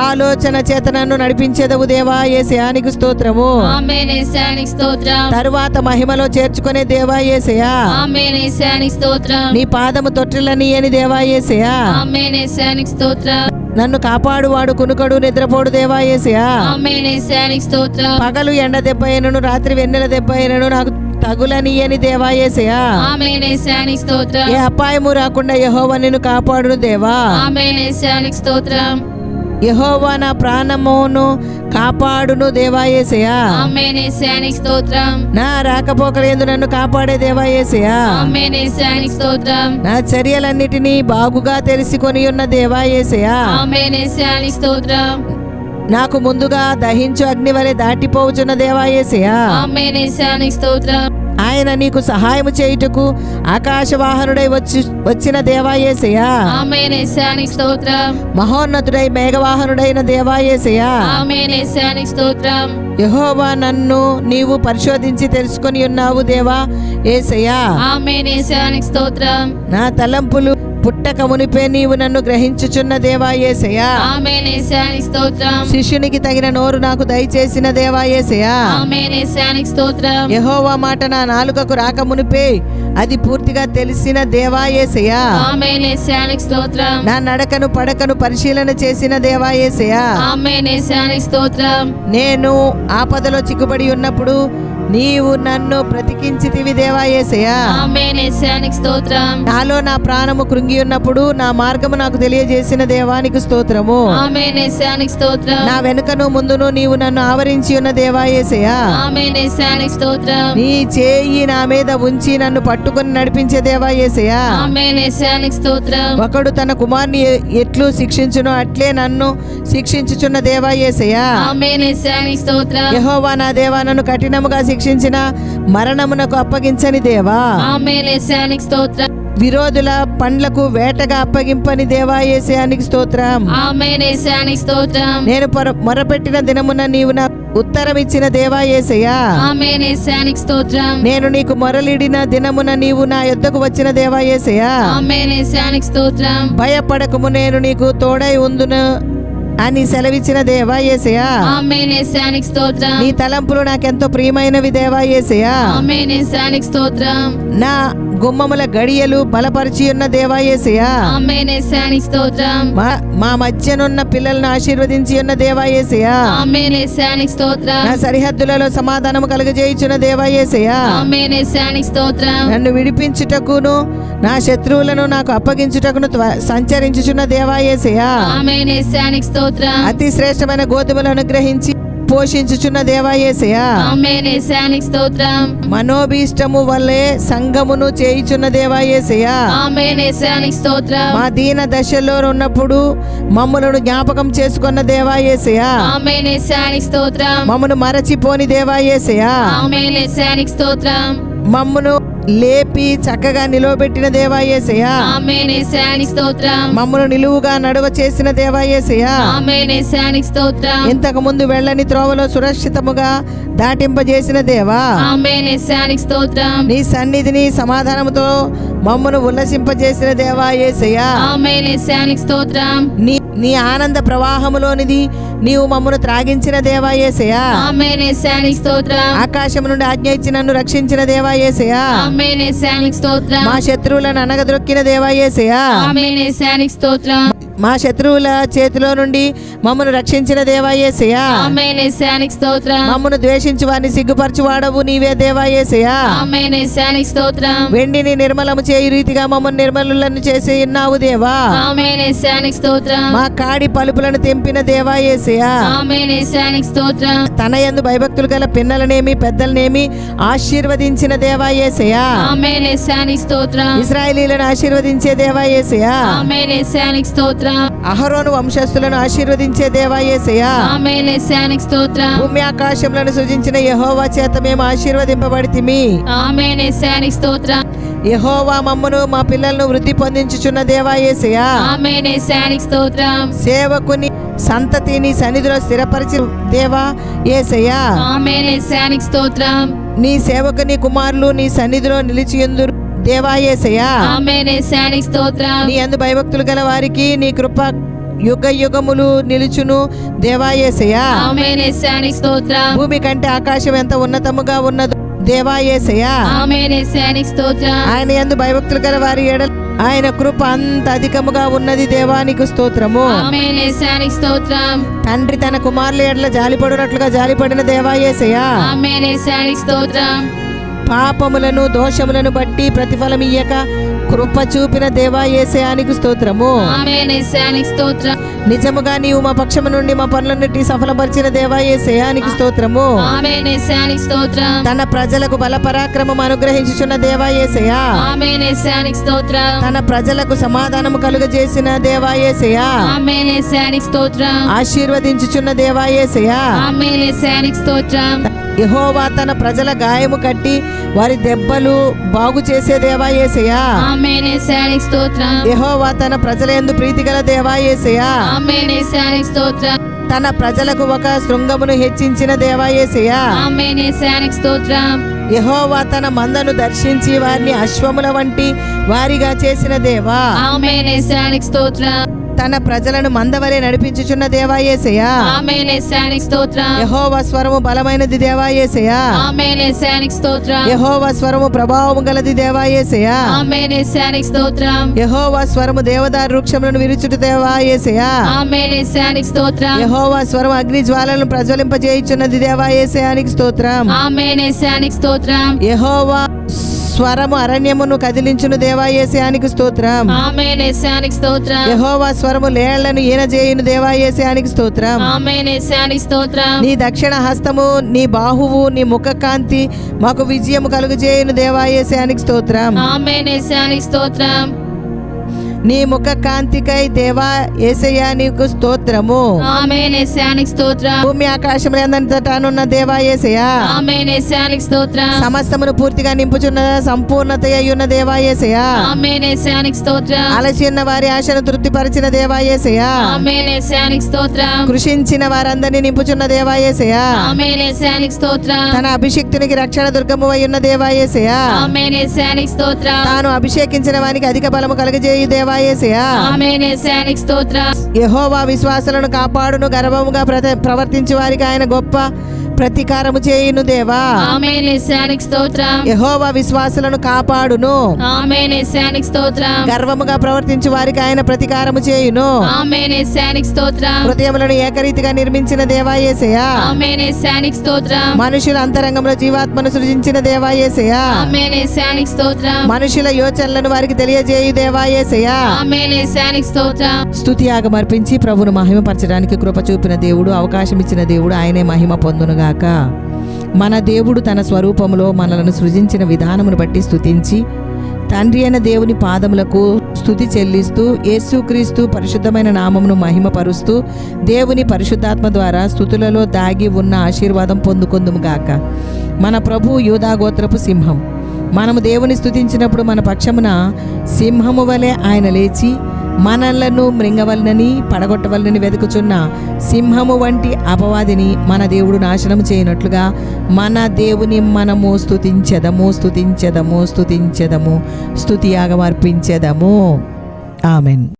ఆలోచన చేత నన్ను నడిపించేదవు దేవా యేసయ్యానికి స్తోత్రము. ఆమేన్ యేసయ్యానికి స్తోత్రం. తరువాత మహిమలో చేర్చుకునే దేవా యేసయ్యా. ఆమేన్ యేసయ్యానికి స్తోత్రం. నీ పాదము తొట్టిల్లనీయని దేవా యేసయ్యా. ఆమేన్ యేసయ్యానికి స్తోత్రం. నన్ను కాపాడువాడు కునుకడు నిద్రపోడు దేవా యేసయ్యా. ఆమేన్ యేసయ్యానికి స్తోత్రం. పగలు ఎండ దెబ్బ అయినను రాత్రి వెన్నెల దెబ్బ అయినను నాకు తగులనీయని దేవా యేసయ్యా. ఆమేన్ యేసయ్యానికి స్తోత్రం. ఏ అపాయము రాకుండా యెహోవా నిన్ను కాపాడును దేవా. ఆమేన్ యేసయ్యానికి స్తోత్రం. యెహోవా నా ప్రాణమును కాపాడును దేవా యేసయ్యా. ఆమేన్ యేసయ్యానికి స్తోత్రం. నా రాకపోకలందు నన్ను కాపాడే దేవా యేసయ్యా. ఆమేన్ యేసయ్యానికి స్తోత్రం. నా చర్యలన్నిటినీ బాగుగా తెలుసుకొని ఉన్న దేవా యేసయ్యా. ఆమేన్ యేసయ్యానికి స్తోత్రం. నాకు ముందుగా దహించు అగ్ని వలె దాటిపోవుచున్న దేవా యేసయ్యా. ఆమేన్ యేసయ్యానికి స్తోత్రం. ఆయన నీకు సహాయము చేయుటకు ఆకాశవాహనుడై వచ్చిన దేవా యేసయ్యా. ఆమేన్ యేసయ్యానికి స్తోత్రం. మహోన్నతుడై మేఘవాహనుడైన దేవా యేసయ్యా. ఆమేన్ యేసయ్యానికి స్తోత్రం. యెహోవా నన్ను నీవు పరిశోధించి తెలుసుకొని ఉన్నావు దేవా యేసయ్యా. ఆమేన్ యేసయ్యానికి స్తోత్రం. నా తలంపులు పుట్టక మునిపే నీవు నన్ను గ్రహించుచున్న దేవా యేసయ్యా. ఆమేన్ యేసయ్యానికి స్తోత్రం. శిష్యునికి తగిన నోరు నాకు దయచేసిన దేవా యేసయ్యా. ఆమేన్ యేసయ్యానికి స్తోత్రం. యెహోవా మాట నా నాలుకకు రాక మునిపే అది పూర్తిగా తెలిసిన దేవా యేసయ్యా. ఆమేన్ యేసయ్యానికి స్తోత్రం. నా నడకను పడకను పరిశీలన చేసిన దేవా యేసయ్యా. ఆమేన్ యేసయ్యానికి స్తోత్రం. నేను ఆపదలో చిక్కుబడి ఉన్నప్పుడు నీవు నన్ను బ్రతికించితివి దేవా యేసయ్యా. ఆమేన్ యేసయ్యానికి స్తోత్రం. నాలో నా ప్రాణము కృంగి ఉన్నప్పుడు నా మార్గము నాకు తెలియజేసిన దేవానికి స్తోత్రము. ఆమేన్ యేసయ్యానికి స్తోత్రం. నా వెనుకను ముందును నీవు నన్ను ఆవరించి ఉన్న దేవా యేసయ్యా. ఆమేన్ యేసయ్యానికి స్తోత్రం. నీ చేయి నా మీద ఉంచి నన్ను పట్టుకొని నడిపించే దేవా యేసయ్యా. ఆమేన్ యేసయ్యానికి స్తోత్రం. ఒకడు తన కుమార్ని ఎట్లు శిక్షించునో అట్లే నన్ను శిక్షించుచున్న దేవా యేసయ్యా. ఆమేన్ యేసయ్యానికి స్తోత్రం. యెహోవా నా దేవా నన్ను కఠినముగా శిక్షించిన మరణమునకు అప్పగించని దేవా. ఆమేన్ యేసయ్యానికి స్తోత్రం. విరోధుల పండ్లకు వేటగా అప్పగింపని దేవా యేసయ్యానికి స్తోత్రం. ఆమేన్ యేసయ్యానికి స్తోత్రం. నేను మొరపెట్టిన దినమున నీవు నా ఉత్తరం ఇచ్చిన దేవా యేసయ్యా. ఆమేన్ యేసయ్యానికి స్తోత్రం. నేను నీకు మొరలిడిన దినమున నీవు నా యొద్దకు వచ్చిన దేవా యేసయ్యా. ఆమేన్ యేసయ్యానికి స్తోత్రం. భయపడకము నేను నీకు తోడై ఉందును అని సెలవిచ్చిన దేవా యేసయ్యా. ఆమేన్ యేసయ్యానికి స్తోత్రం. నీ తలంపులు నాకెంతో ప్రియమైనవి దేవా యేసయ్యా. ఆమేన్ యేసయ్యానికి స్తోత్రం. నా గుమ్మముల గడియలు బలపరిచి ఉన్న దేవా యేసయ్యా. ఆమేన్ యేసయ్యానికి స్తోత్రం. మా మధ్యనున్న పిల్లలను ఆశీర్వదించి ఉన్న దేవా యేసయ్యా. ఆమేన్ యేసయ్యానికి స్తోత్రం. నా సరిహద్దులలో సమాధానము కలుగజేయుచున్న దేవా యేసయ్యా. ఆమేన్ యేసయ్యానికి స్తోత్రం. నన్ను విడిపించుటకును నా శత్రువులను నాకు అప్పగించుటకును సంచరించుచున్న దేవా యేసయ్యా. ఆమేన్ యేసయ్యానికి స్తోత్రం. అతి శ్రేష్టమైన గోధుమలను అనుగ్రహించి పోషించుచున్న దేవా యేసయ్యా. ఆమేన్ యేసయ్యానికి స్తోత్రం. మనోభీష్టము వల్లే సంగమును చేయుచున్న దేవా యేసయ్యా. ఆమేన్ యేసయ్యానికి స్తోత్రం. మా దీన దశలో ఉన్నప్పుడు మమ్మలను జ్ఞాపకం చేసుకున్న దేవా యేసయ్యా. ఆమేన్ యేసయ్యానికి స్తోత్రం. మమ్మను మరచిపోని దేవా యేసయ్యా. ఆమేన్ యేసయ్యానికి స్తోత్రం. మమ్మను లేపి చక్కగా నిలవబెట్టిన దేవా యేసయ్యా. ఆమేన్ యేసయ్యానికి స్తోత్రం. మమ్మను నిలువుగా నడవ చేసిన దేవా యేసయ్యా. ఆమేన్ యేసయ్యానికి స్తోత్రం. ఇంతకు ముందు వెళ్ళని త్రోవలో సురక్షితముగా దాటింపజేసిన దేవా. ఆమేన్ యేసయ్యానికి స్తోత్రం. నీ సన్నిధిని సమాధానముతో మమ్మను ఉల్లసింపజేసిన దేవా యేసయ్యా. ఆమేన్ యేసయ్యానికి స్తోత్రం. నీ ఆనంద ప్రవాహములోనిది నీవు మమ్మను త్రాగించిన దేవా యేసయ్యా. ఆమేన్ యేసయ్యానికి స్తోత్రం. ఆకాశము నుండి ఆజ్ఞ ఇచ్చి నన్ను రక్షించిన దేవా యేసయ్యా. ఆమేన్ యేసయ్యానికి స్తోత్రం. మా శత్రువులను అనగదొక్కిన దేవా యేసయ్యా. ఆమేన్ యేసయ్యానికి స్తోత్రం. మా శత్రువుల చేతిలో నుండి మమ్మను రక్షించిన దేవా యేసయ్యా. ఆమేన్ యేసయ్యానికి స్తోత్రం. మమ్మను ద్వేషించు వారిని సిగ్గుపరచువాడవు నీవే దేవా యేసయ్యా. ఆమేన్ యేసయ్యానికి స్తోత్రం. వెండిని నిర్మలము చేయు రీతిగా మమ్మల్ని నిర్మలులను చేసి ఉన్నావు దేవా. ఆమేన్ యేసయ్యానికి స్తోత్రం. మా కాడి పలుపులను తెంపిన దేవా యేసయ్యా. ఆమేన్ యేసయ్యానికి స్తోత్రం. తన యందు భయభక్తులు గల పిన్నలనేమి పెద్దలనేమి ఆశీర్వదించిన దేవా యేసయ్యా. ఆమేన్ యేసయ్యానికి స్తోత్రం. ఇశ్రాయేలీయులను ఆశీర్వదించే దేవా యేసయ్యా. ఆమేన్ యేసయ్యానికి స్తోత్రం. అహరోను వంశస్థులను ఆశీర్వదించే దేవా యేసయ్యా. ఆమేన్ యేసయ్యానికి స్తోత్రం. భూమి ఆకాశములను సృజించిన యెహోవా చేత మేము ఆశీర్వదింపబడితిమి. ఆమేన్ యేసయ్యానికి స్తోత్రం. యెహోవా మమ్మను మా పిల్లలను వృద్ధి పొందించుచున్న దేవా యేసయ్యా, ఆమేన్ యేసయ్యానికి స్తోత్రం. సేవకుని సంతతిని సన్నిధిలో స్థిరపరిచి దేవా యేసయ్యా, ఆమేన్ యేసయ్యానికి స్తోత్రం. నీ సేవకుని కుమారులు నీ సన్నిధిలో నిలిచియుందురు దేవా యేసయ్యా, ఆమేన్ యేసయ్యానికి స్తోత్రం. నీ యందు భయభక్తులు గల వారికి నీ కృప యుగ యుగములు నిలుచును దేవా యేసయ్యా, ఆమేన్ యేసయ్యానికి స్తోత్రం. భూమి కంటే ఆకాశం ఎంత ఉన్నతముగా ఉన్నదో దేవా యేసయ్యా, ఆమేన్ యేసయ్యానికి స్తోత్రం. ఆయన యందు భయభక్తులు గల వారి ఎడల ఆయన కృప అంత అధికముగా ఉన్నది దేవానికి స్తోత్రము. ఆమేన్ యేసయ్యానికి స్తోత్రం. తండ్రి తన కుమారుల ఎడల జాలిపడినట్లుగా జాలిపడిన దేవా యేసయ్యా, ఆమేన్ యేసయ్యానికి స్తోత్రం. పాపములను దోషములను బట్టి ప్రతిఫలం ఇయ్యక కృప చూపిన దేవా యేసయానికి స్తోత్రము. ఆమేన్ యేసయ్యానికి స్తోత్రం. నిజముగా నీవు మా పక్షము నుండి మా పనులన్నిటి సఫలపరిచిన దేవా యేసయానికి స్తోత్రము. ఆమేన్ యేసయ్యానికి స్తోత్రం. తన ప్రజలకు బల పరాక్రమం అనుగ్రహించుచున్న దేవా యేసయ్యా, ఆమేన్ యేసయ్యానికి స్తోత్రం. తన ప్రజలకు సమాధానము కలుగజేసిన దేవా యేసయ్యా, ఆమేన్ యేసయ్యానికి స్తోత్రం. ఆశీర్వదించుచున్న దేవా యేసయ్యా, ఆమేన్ యేసయ్యానికి స్తోత్రం. యెహోవా తన ప్రజల గాయము కట్టి వారి దెబ్బలు బాగు చేసే దేవా యేసయ్యా, ఆమేన్ యేసయ్యానికి స్తోత్రం. యెహోవా తన ప్రజల యందు ప్రీతిగల దేవా యేసయ్యా, ఆమేన్ యేసయ్యానికి స్తోత్రం. తన ప్రజలకు ఒక శృంగమును హెచ్చించిన దేవా యేసయ్యా, ఆమేన్ యేసయ్యానికి స్తోత్రం. యెహోవా తన మందను దర్శించి వారిని అశ్వముల వంటి వారిగా చేసిన దేవా, ఆమేన్ యేసయ్యానికి స్తోత్రం. తన ప్రజలను మందవలే నడిపించుచున్న దేవా యేసయ్యా, ఆమేన్ యేసయ్యానికి స్తోత్రం. యెహోవా స్వరము బలమైనది దేవా యేసయ్యా, ఆమేన్ యేసయ్యానికి స్తోత్రం. యెహోవా స్వరము ప్రభావము గలది దేవా యేసయ్యా, ఆమేన్ యేసయ్యానికి స్తోత్రం. యెహోవా స్వరము దేవదారు వృక్షములను విరుచుట దేవా యేసయ్యా, ఆమేన్ యేసయ్యానికి స్తోత్రం. యెహోవా స్వరం అగ్ని జ్వాలను ప్రజ్వలింపజేయుచున్నది దేవా యేసయానికి స్తోత్రం. ఆమేన్ యేసయ్యానికి స్తోత్రం. యెహోవా స్వరము అరణ్యమును కదిలించును దేవా యేసయానికి స్తోత్రం. ఆమేన్ యేసయ్యానికి స్తోత్రం. యెహోవా స్వరము లేళ్లను ఈనజేయును దేవా యేసయానికి స్తోత్రం. ఆమేన్ యేసయ్యానికి స్తోత్రం. నీ దక్షిణ హస్తము నీ బాహువు నీ ముఖ కాంతి మాకు విజయము కలుగజేయును దేవా యేసయానికి స్తోత్రం. ఆమేన్ యేసయ్యానికి స్తోత్రం. నీ ముఖ కాంతికై దేవా యేసయ్యా నీకు స్తోత్రము. ఆమేన్ యేసయ్యానికి స్తోత్రం. భూమి ఆకాశములంతటానున్న దేవా యేసయ్యా, ఆమేన్ యేసయ్యానికి స్తోత్రం. సమస్తమును పూర్తిగా నింపుచున్న సంపూర్ణత అయ్యున్న దేవా యేసయ్యా, ఆమేన్ యేసయ్యానికి స్తోత్రం. అలసి ఉన్న వారి ఆశను తృప్తిపరిచిన దేవా యేసయ్యా, ఆమేన్ యేసయ్యానికి స్తోత్రం. కృషించిన వారందరినీ నింపుచున్న దేవా యేసయ్యా, ఆమేన్ యేసయ్యానికి స్తోత్రం. తన అభిషిక్తునికి రక్షణ దుర్గము అయ్యున్న దేవా యేసయ్యా, ఆమేన్ యేసయ్యానికి స్తోత్రం. తాను అభిషేకించిన వానికి అధిక బలము కలుగజేయు దేవా యేసయ్యా, ఆమేన్ యేసయ్యానికి స్తోత్రం. యెహోవా విశ్వాసులను కాపాడును, గర్వముగా ప్రవర్తించు వారికి ఆయన గొప్ప ప్రతీకారము చేయును దేవా. ఆమేన్ యేసయ్యానికి స్తోత్రం. యెహోవా విశ్వాసులను కాపాడును, ఆమేన్ యేసయ్యానికి స్తోత్రం. గర్వముగా ప్రవర్తించు వారికి ఆయన ప్రతీకారము చేయును. ఆమేన్ యేసయ్యానికి స్తోత్రం. హృదయములను ఏకరీతిగా నిర్మించిన దేవా యేసయ్యా, ఆమేన్ యేసయ్యానికి స్తోత్రం. మనుషుల అంతరంగంలో జీవాత్మను సృజించిన దేవా యేసయ్యా, ఆమేన్ యేసయ్యానికి స్తోత్రం. మనుషుల యోచనలను వారికి తెలియజేయు దేవా యేసయ్యా. ఆమేన్ యేసయ్యానికి స్తోత్రం. స్తుతియాగం అర్పించి ప్రభును మహిమపరచడానికి కృప చూపిన దేవుడు, అవకాశం ఇచ్చిన దేవుడు, ఆయనే మహిమ పొందునుగాక. మన దేవుడు తన స్వరూపములో మనలను సృజించిన విధానమును బట్టి స్తుతించి తండ్రి అయిన దేవుని పాదములకు స్తుతి చెల్లిస్తూ యేసుక్రీస్తు పరిశుద్ధమైన నామమును మహిమపరుస్తూ దేవుని పరిశుద్ధాత్మ ద్వారా స్తుతులలో దాగి ఉన్న ఆశీర్వాదం పొందుకొందుముగాక. మన ప్రభు యూదా గోత్రపు సింహం. మనము దేవుని స్తుతించినప్పుడు మన పక్షమున సింహము వలె ఆయన లేచి మనలను మృంగవలనని పడగొట్టవలనని వెతుకుచున్న సింహము వంటి అపవాదిని మన దేవుడు నాశనము చేయనట్లుగా మన దేవుని మనము స్తుతించెదము, స్తుతించెదము, స్తుతించెదము, స్తుతియాగం అర్పించెదము. ఆమెన్.